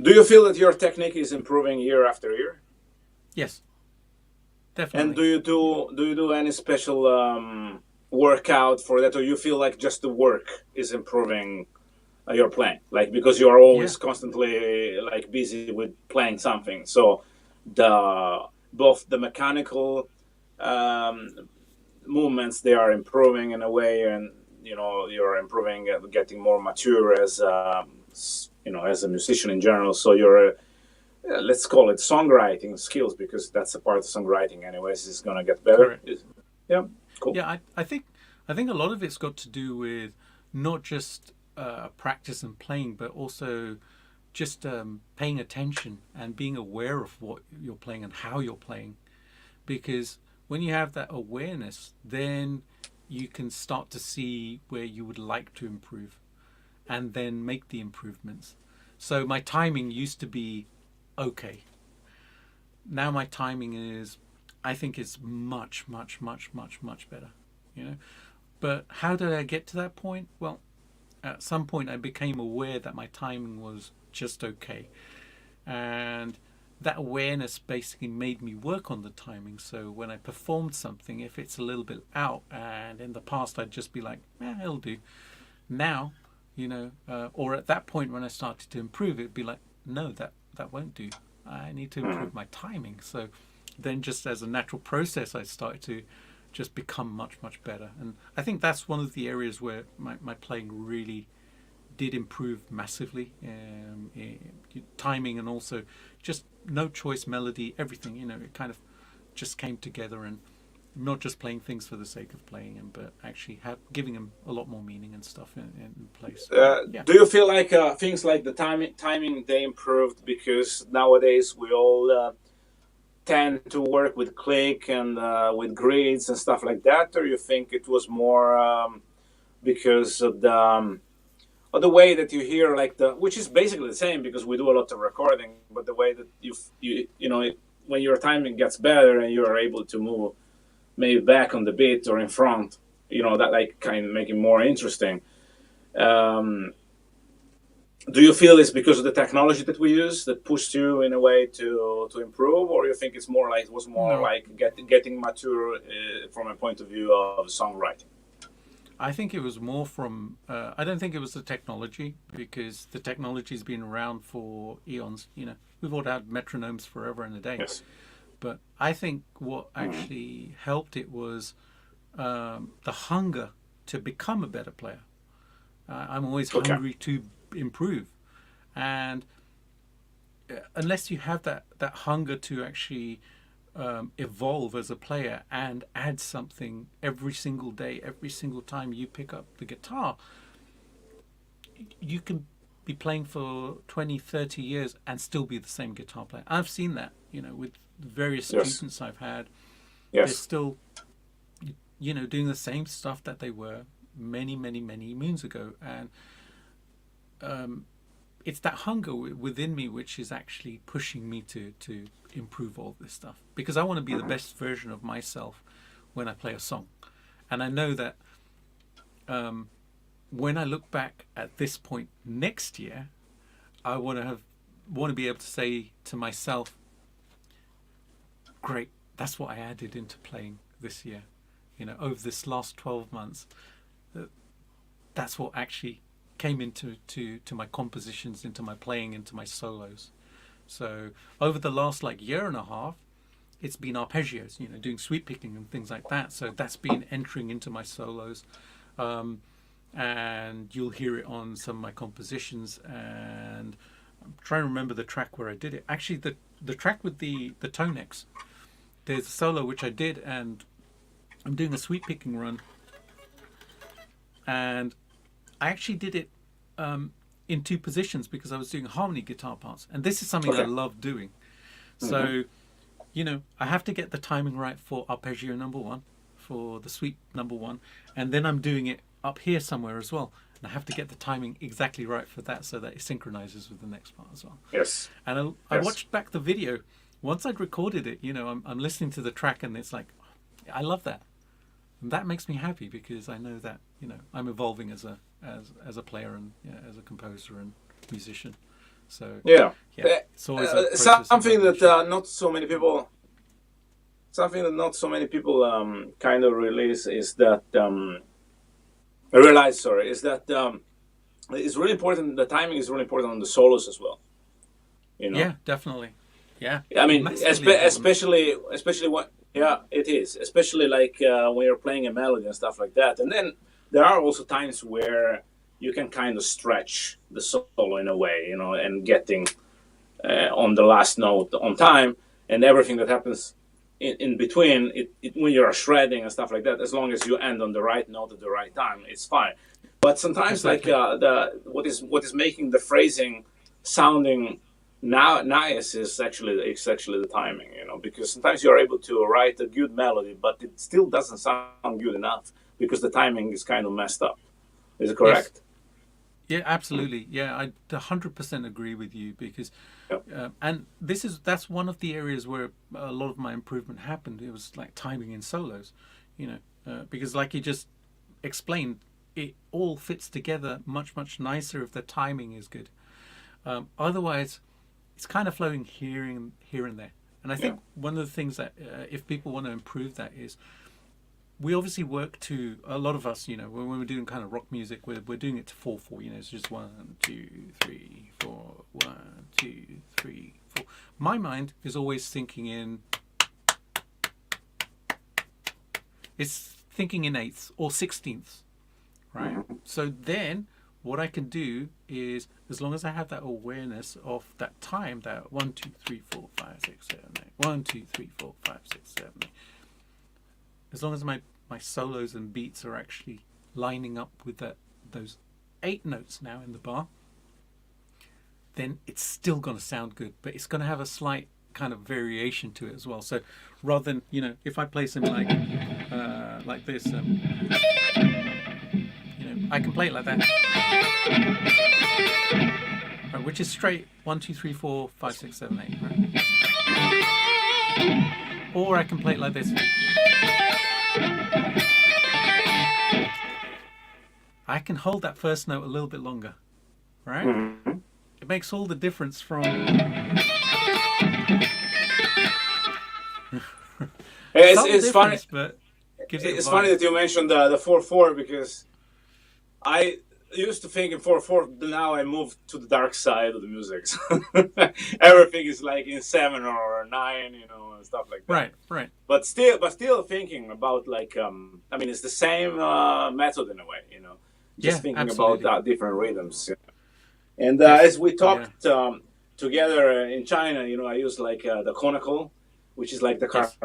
Speaker 1: do you feel that your technique is improving year after year?
Speaker 2: Yes,
Speaker 1: And
Speaker 2: definitely.
Speaker 1: do you do any special workout for that, or you feel like just the work is improving your playing, because you are
Speaker 2: Yeah.
Speaker 1: always constantly busy with playing something? So the both the mechanical um, movements, they are improving in a way, and you're improving, getting more mature as as a musician in general. So you're let's call it songwriting skills, because that's a part of songwriting anyways, is going to get better.
Speaker 2: Correct.
Speaker 1: Yeah, cool.
Speaker 2: Yeah, I think a lot of it's got to do with not just practice and playing, but also just paying attention and being aware of what you're playing and how you're playing. Because when you have that awareness, then you can start to see where you would like to improve and then make the improvements. So my timing used to be okay. Now my timing I think it's much better. You know. But how did I get to that point? Well, at some point I became aware that my timing was just okay. And that awareness basically made me work on the timing. So when I performed something, if it's a little bit out, and in the past I'd just be like, it'll do. Now, or at that point when I started to improve, it'd be like, no, that won't do. I need to improve my timing. So then just as a natural process, I started to just become much better. And I think that's one of the areas where my playing really did improve massively. Timing, and also just no choice melody, everything, it kind of just came together, and not just playing things for the sake of playing them, but actually giving them a lot more meaning and stuff in place. Yeah.
Speaker 1: Do you feel like things like the timing, they improved because nowadays we all tend to work with click and with grids and stuff like that, or you think it was more because of the way that you hear, which is basically the same, because we do a lot of recording, but the way that when your timing gets better and you are able to move maybe back on the beat or in front, that kind of make it more interesting. Um, do you feel it's because of the technology that we use that pushed you in a way to improve, or you think it was more
Speaker 2: No,
Speaker 1: like getting mature from a point of view of songwriting?
Speaker 2: I think it was more from. I don't think it was the technology, because the technology's been around for eons. You know, we've all had metronomes forever and a day.
Speaker 1: Yes.
Speaker 2: But I think what actually helped it was the hunger to become a better player. I'm always
Speaker 1: Okay.
Speaker 2: hungry to improve, and unless you have that hunger to actually evolve as a player and add something every single day, every single time you pick up the guitar, you can be playing for 20, 30 years and still be the same guitar player. I've seen that, you know, with various
Speaker 1: Yes.
Speaker 2: students I've had. They're
Speaker 1: Yes.
Speaker 2: still, you know, doing the same stuff that they were many, many, many moons ago. And it's that hunger within me which is actually pushing me to improve all this stuff, because I want to be the best version of myself when I play a song. And I know that when I look back at this point next year, I want to be able to say to myself, great, that's what I added into playing this year, you know, over this last 12 months. That's what actually came into my compositions, into my playing, into my solos. So over the last year and a half, it's been arpeggios, you know, doing sweep picking and things like that. So that's been entering into my solos, and you'll hear it on some of my compositions. And I'm trying to remember the track where I did it. Actually, the track with the Tonex, there's a solo which I did, and I'm doing a sweep picking run, and I actually did it in two positions because I was doing harmony guitar parts, and this is something I love doing. So, you know, I have to get the timing right for arpeggio number one, for the sweep number one, and then I'm doing it up here somewhere as well, and I have to get the timing exactly right for that so that it synchronizes with the next part as well.
Speaker 1: Yes.
Speaker 2: And I watched back the video. Once I'd recorded it, you know, I'm listening to the track, and it's like, I love that. And that makes me happy, because I know that, you know, I'm evolving as a player and as a composer and musician. So it's always a
Speaker 1: something that not so many people. Something that not so many people kind of realize is that is that it's really important. The timing is really important on the solos as well. You know?
Speaker 2: Yeah, definitely. Yeah.
Speaker 1: I mean, especially when it is, especially when you're playing a melody and stuff like that. And then there are also times where you can kind of stretch the solo in a way, you know, and getting on the last note on time, and everything that happens in between it when you're shredding and stuff like that. As long as you end on the right note at the right time, it's fine. But sometimes what is making the phrasing sounding nice is actually the timing, you know, because sometimes you're able to write a good melody, but it still doesn't sound good enough because the timing is kind of messed up. Is it correct?
Speaker 2: Yes. Yeah, absolutely. Yeah, I 100% agree with you, because and that's one of the areas where a lot of my improvement happened. It was like timing in solos, you know, because like you just explained, it all fits together much nicer if the timing is good. Otherwise, it's kind of flowing here and there. And I think one of the things that if people want to improve that is, we obviously work to, a lot of us, you know, when we're doing kind of rock music, we're doing it to 4/4, you know, it's just 1, 2, 3, 4, 1, 2, 3, 4. My mind is always thinking in eighths or 16ths, right? So then what I can do is, as long as I have that awareness of that time, that 1, 2, 3, 4, 5, 6, 7, 8, 1, 2, 3, 4, 5, 6, 7, 8. As long as my solos and beats are actually lining up with those 8 notes now in the bar, then it's still going to sound good, but it's going to have a slight kind of variation to it as well. So rather than, you know, if I play something like this, you know, I can play it like that, right, which is straight 1, 2, 3, 4, 5, 6, 7, 8, right? Or I can play it like this. I can hold that first note a little bit longer, right? It makes all the difference from...
Speaker 1: It's funny.
Speaker 2: But Gives it a
Speaker 1: it's funny
Speaker 2: vibe.
Speaker 1: that you mentioned the 4/4 because I used to think in 4/4. Now I moved to the dark side of the music. So everything is like in 7 or 9, and stuff like that.
Speaker 2: Right, right.
Speaker 1: But still thinking about like I mean, it's the same method in a way. Just
Speaker 2: Yeah,
Speaker 1: thinking about
Speaker 2: absolutely.
Speaker 1: different rhythms. And
Speaker 2: Def.
Speaker 1: as we
Speaker 2: Yeah.
Speaker 1: talked together in China, I use like the conical, which is like the
Speaker 2: Yes.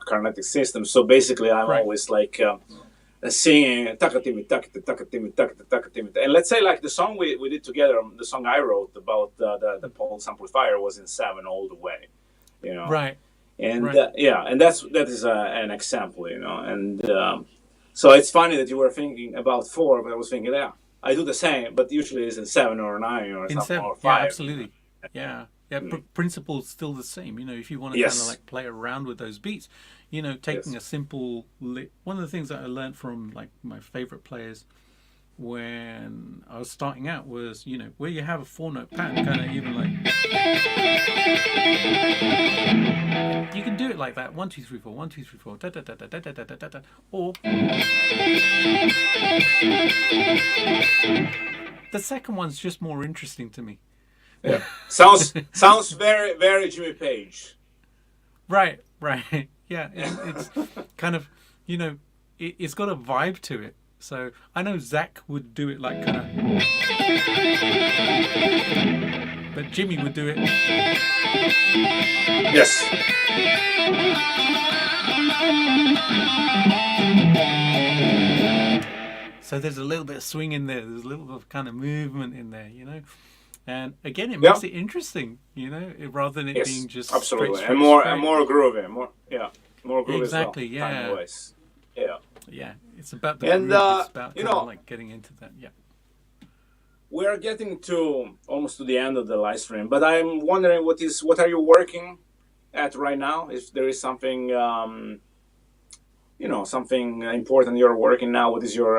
Speaker 1: Carnatic system. So basically, I'm
Speaker 2: Right.
Speaker 1: always like singing takatimi takati takatimi takati takatimi. And let's say like the song we did together, the song I wrote about the pulse amplifier was in 7 all the way, you know.
Speaker 2: Right.
Speaker 1: And
Speaker 2: Right.
Speaker 1: yeah, and that is an example, and so it's funny that you were thinking about 4, but I was thinking, yeah, I do the same, but usually it's in 7 or 9 or
Speaker 2: In
Speaker 1: something
Speaker 2: seven.
Speaker 1: or
Speaker 2: Yeah,
Speaker 1: 5.
Speaker 2: absolutely. Yeah. Yeah.
Speaker 1: Mm.
Speaker 2: Principle's still the same. If you want to kind of
Speaker 1: Yes,
Speaker 2: like play around with those beats, taking
Speaker 1: yes,
Speaker 2: a simple one of the things that I learned from like my favorite players when I was starting out was, where you have a 4-note pattern, kind of even like you can do it like that: 1, 2, 3, 4, 1, 2, 3, 4, da da da da da da da da da da. Or the second one's just more interesting to me.
Speaker 1: yeah. Sounds very very Jimmy Page.
Speaker 2: Right, right. Yeah, it's kind of, it's got a vibe to it. So I know Zach would do it like kind of, but Jimmy would do it.
Speaker 1: Yes,
Speaker 2: So there's a little bit of swing in there. There's a little bit of kind of movement in there. And again, it
Speaker 1: yeah,
Speaker 2: makes it interesting, rather than it being
Speaker 1: yes,
Speaker 2: just straight,
Speaker 1: absolutely, and
Speaker 2: straight,
Speaker 1: more and
Speaker 2: straight.
Speaker 1: more groovy, more groovy as well,
Speaker 2: Exactly.
Speaker 1: time
Speaker 2: Yeah.
Speaker 1: wise. Yeah,
Speaker 2: Yeah. It's about the
Speaker 1: and
Speaker 2: groove. It's about kind of like getting into that. Yeah.
Speaker 1: we're getting to almost to the end of the live stream, but I'm wondering what are you working at right now? If there is something something important you're working now. What is your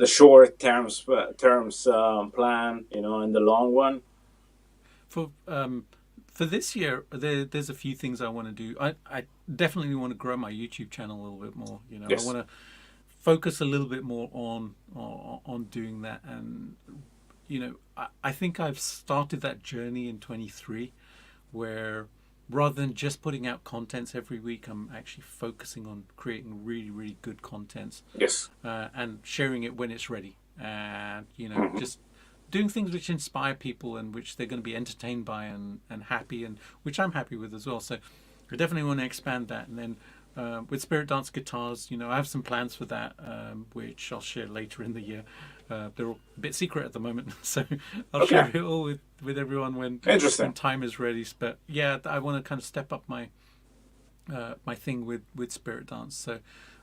Speaker 1: the short terms plan? And the long one.
Speaker 2: For for this year, there's a few things I want to do. I definitely want to grow my YouTube channel a little bit more. I
Speaker 1: Yes.
Speaker 2: want to focus a little bit more on doing that, and I think I've started that journey in 23, where rather than just putting out contents every week, I'm actually focusing on creating really really good contents
Speaker 1: Yes.
Speaker 2: and sharing it when it's ready, and
Speaker 1: Hmm.
Speaker 2: just doing things which inspire people and which they're going to be entertained by and happy, and which I'm happy with as well. So I definitely want to expand that. And then with Spirit Dance Guitars, I have some plans for that, which I'll share later in the year. They're all a bit secret at the moment, so I'll share
Speaker 1: Okay.
Speaker 2: it all with everyone when
Speaker 1: Interesting.
Speaker 2: time is ready. But yeah, I want to kind of step up my thing with Spirit Dance. So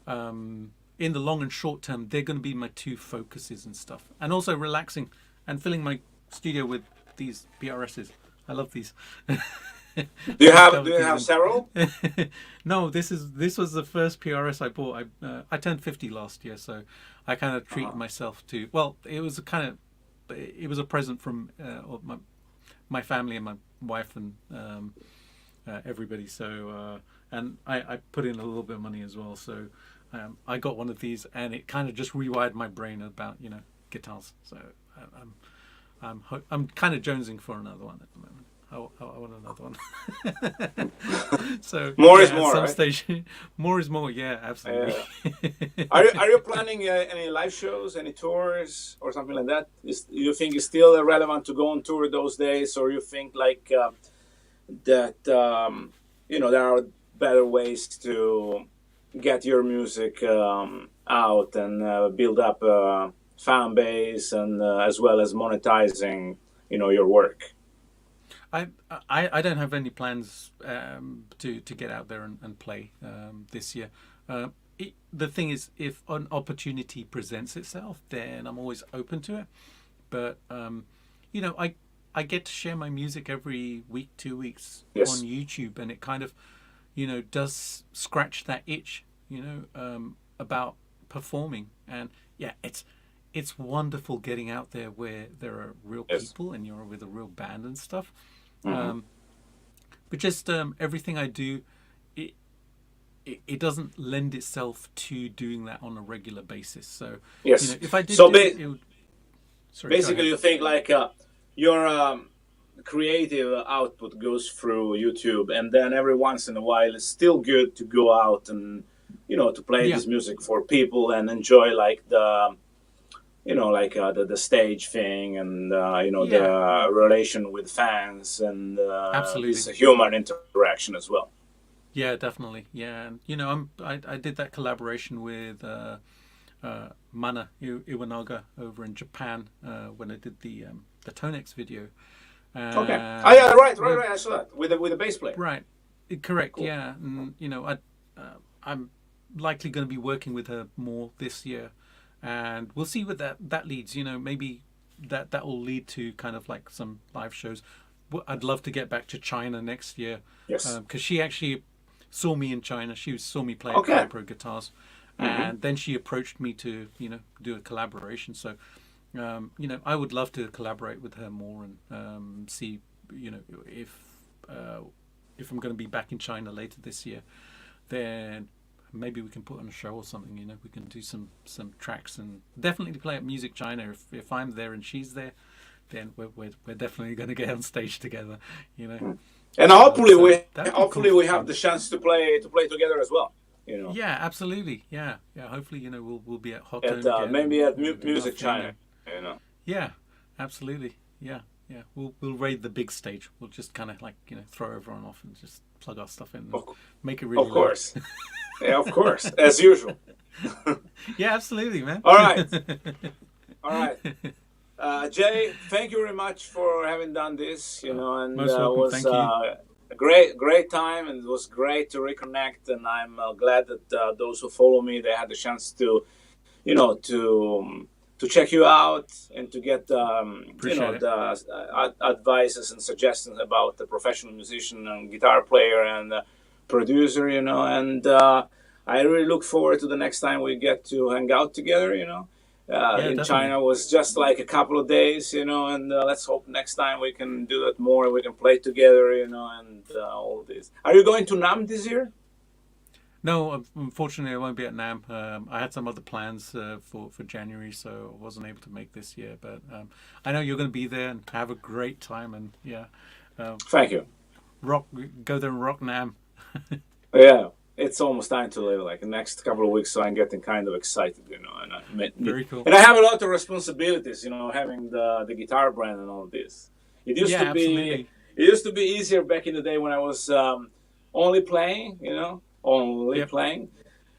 Speaker 2: in the long and short term, they're going to be my two focuses and stuff, and also relaxing and filling my studio with these PRSs. I love these.
Speaker 1: Do you
Speaker 2: I
Speaker 1: have do
Speaker 2: discovered
Speaker 1: you
Speaker 2: these
Speaker 1: have several?
Speaker 2: no, this was the first PRS I bought. I turned 50 last year, so I kind of treated
Speaker 1: Uh-huh.
Speaker 2: myself to. Well, it was a present from my family and my wife and everybody. So and I put in a little bit of money as well. So I got one of these, and it kind of just rewired my brain about guitars. So I'm kind of jonesing for another one at the moment. I want another one. So
Speaker 1: More is
Speaker 2: yeah, at
Speaker 1: more,
Speaker 2: some
Speaker 1: right?
Speaker 2: stage, more is more. Yeah, absolutely.
Speaker 1: Uh, are you planning any live shows, any tours, or something like that? You think it's still relevant to go on tour those days, or you think like that there are better ways to get your music out and build up a fan base and as well as monetizing your work?
Speaker 2: I, I don't have any plans to get out there and play this year. The thing is, if an opportunity presents itself, then I'm always open to it. But I get to share my music every week, 2 weeks on
Speaker 1: Yes.
Speaker 2: YouTube, and it kind of does scratch that itch, about performing. And yeah, it's wonderful getting out there where there are real
Speaker 1: Yes.
Speaker 2: people and you're with a real band and stuff.
Speaker 1: Hmm.
Speaker 2: But just everything I do, it, it doesn't lend itself to doing that on a regular basis. So
Speaker 1: Yes.
Speaker 2: if I did
Speaker 1: So
Speaker 2: do it, it would. Sorry, go
Speaker 1: basically,
Speaker 2: ahead.
Speaker 1: you think like your creative output goes through YouTube, and then every once in a while, it's still good to go out and to play
Speaker 2: Yeah,
Speaker 1: this music for people and enjoy like the stage thing and
Speaker 2: yeah,
Speaker 1: the relation with fans and this
Speaker 2: absolutely.
Speaker 1: human interaction as well.
Speaker 2: Yeah, definitely. Yeah, and I did that collaboration with Mana Iwanaga over in Japan when I did the Tonex video.
Speaker 1: Okay. Oh yeah, right, right,
Speaker 2: We're
Speaker 1: right. I saw that with the bass player.
Speaker 2: right, correct.
Speaker 1: Cool.
Speaker 2: Yeah, and I'm likely going to be working with her more this year, and we'll see what that leads. Maybe that will lead to kind of like some live shows. I'd love to get back to China next year
Speaker 1: Yes.
Speaker 2: because she actually saw me in China. She saw me play at
Speaker 1: Okay.
Speaker 2: Hyper Guitars,
Speaker 1: Hmm.
Speaker 2: and then she approached me to do a collaboration. So I would love to collaborate with her more and see you know if uh, if I'm going to be back in China later this year, then maybe we can put on a show or something. We can do some tracks and definitely play at Music China. If I'm there and she's there, then we're definitely going to get on stage together. You know,
Speaker 1: And hopefully
Speaker 2: so
Speaker 1: we
Speaker 2: that would be cool
Speaker 1: hopefully
Speaker 2: for
Speaker 1: we have
Speaker 2: fun.
Speaker 1: the chance to play together as well.
Speaker 2: Yeah, absolutely. Yeah, yeah. Hopefully, we'll be at Hot
Speaker 1: At
Speaker 2: Dome again,
Speaker 1: maybe
Speaker 2: and
Speaker 1: at
Speaker 2: we'll do our
Speaker 1: Music
Speaker 2: thing.
Speaker 1: China.
Speaker 2: And
Speaker 1: You know.
Speaker 2: yeah, absolutely. Yeah, yeah. We'll raid the big stage. We'll just kind of like throw everyone off and just plug our stuff in and
Speaker 1: Of,
Speaker 2: make it really
Speaker 1: of
Speaker 2: loud.
Speaker 1: course. Yeah, of course, as usual.
Speaker 2: Yeah, absolutely, man.
Speaker 1: All right, all right. Jay, thank you very much for having done this. And
Speaker 2: Most
Speaker 1: it
Speaker 2: welcome.
Speaker 1: was
Speaker 2: Thank you.
Speaker 1: a great time, and it was great to reconnect. And I'm glad that those who follow me, they had the chance to, to check you out and to get
Speaker 2: Appreciate it.
Speaker 1: the advices and suggestions about the professional musician and guitar player and producer. And I really look forward to the next time we get to hang out together.
Speaker 2: Yeah,
Speaker 1: In
Speaker 2: definitely.
Speaker 1: China was just like a couple of days. And let's hope next time we can do that more. We can play together. And all this. Are you going to Nam this year?
Speaker 2: No, unfortunately, I won't be at NAM. I had some other plans for January, so I wasn't able to make this year. But I know you're going to be there and have a great time. And yeah, um,
Speaker 1: Thank you.
Speaker 2: rock, go there and rock NAM.
Speaker 1: Yeah, it's almost time to leave. Like the next couple of weeks, so I'm getting kind of excited.
Speaker 2: Very cool.
Speaker 1: And I have a lot of responsibilities. Having the guitar brand and all this. It used
Speaker 2: Yeah,
Speaker 1: to be
Speaker 2: absolutely.
Speaker 1: it used to be easier back in the day when I was only playing. Only
Speaker 2: Yep.
Speaker 1: playing.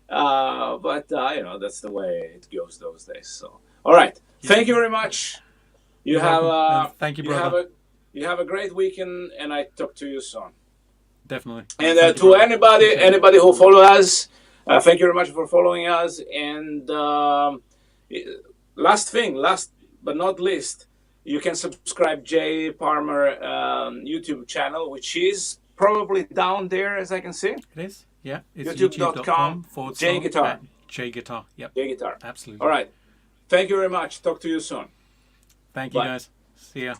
Speaker 1: But that's the way it goes those days. So, all right.
Speaker 2: Yep.
Speaker 1: Thank you very much. You
Speaker 2: You're
Speaker 1: have
Speaker 2: welcome. And thank you,
Speaker 1: you have
Speaker 2: brother.
Speaker 1: a great weekend, and I talk to you soon.
Speaker 2: Definitely.
Speaker 1: And
Speaker 2: Thank you,
Speaker 1: to
Speaker 2: brother.
Speaker 1: anybody
Speaker 2: Appreciate it.
Speaker 1: anybody who follow us, thank you very much for following us. And last but not least, you can subscribe Jay Parmar YouTube channel, which is probably down there as I can see.
Speaker 2: It is. Yeah, it's
Speaker 1: YouTube.com Jay Guitar.
Speaker 2: Jay Guitar. Yep,
Speaker 1: Jay Guitar. All
Speaker 2: absolutely.
Speaker 1: right. Thank you very much. Talk to you soon.
Speaker 2: Thank you,
Speaker 1: Bye.
Speaker 2: guys. See ya.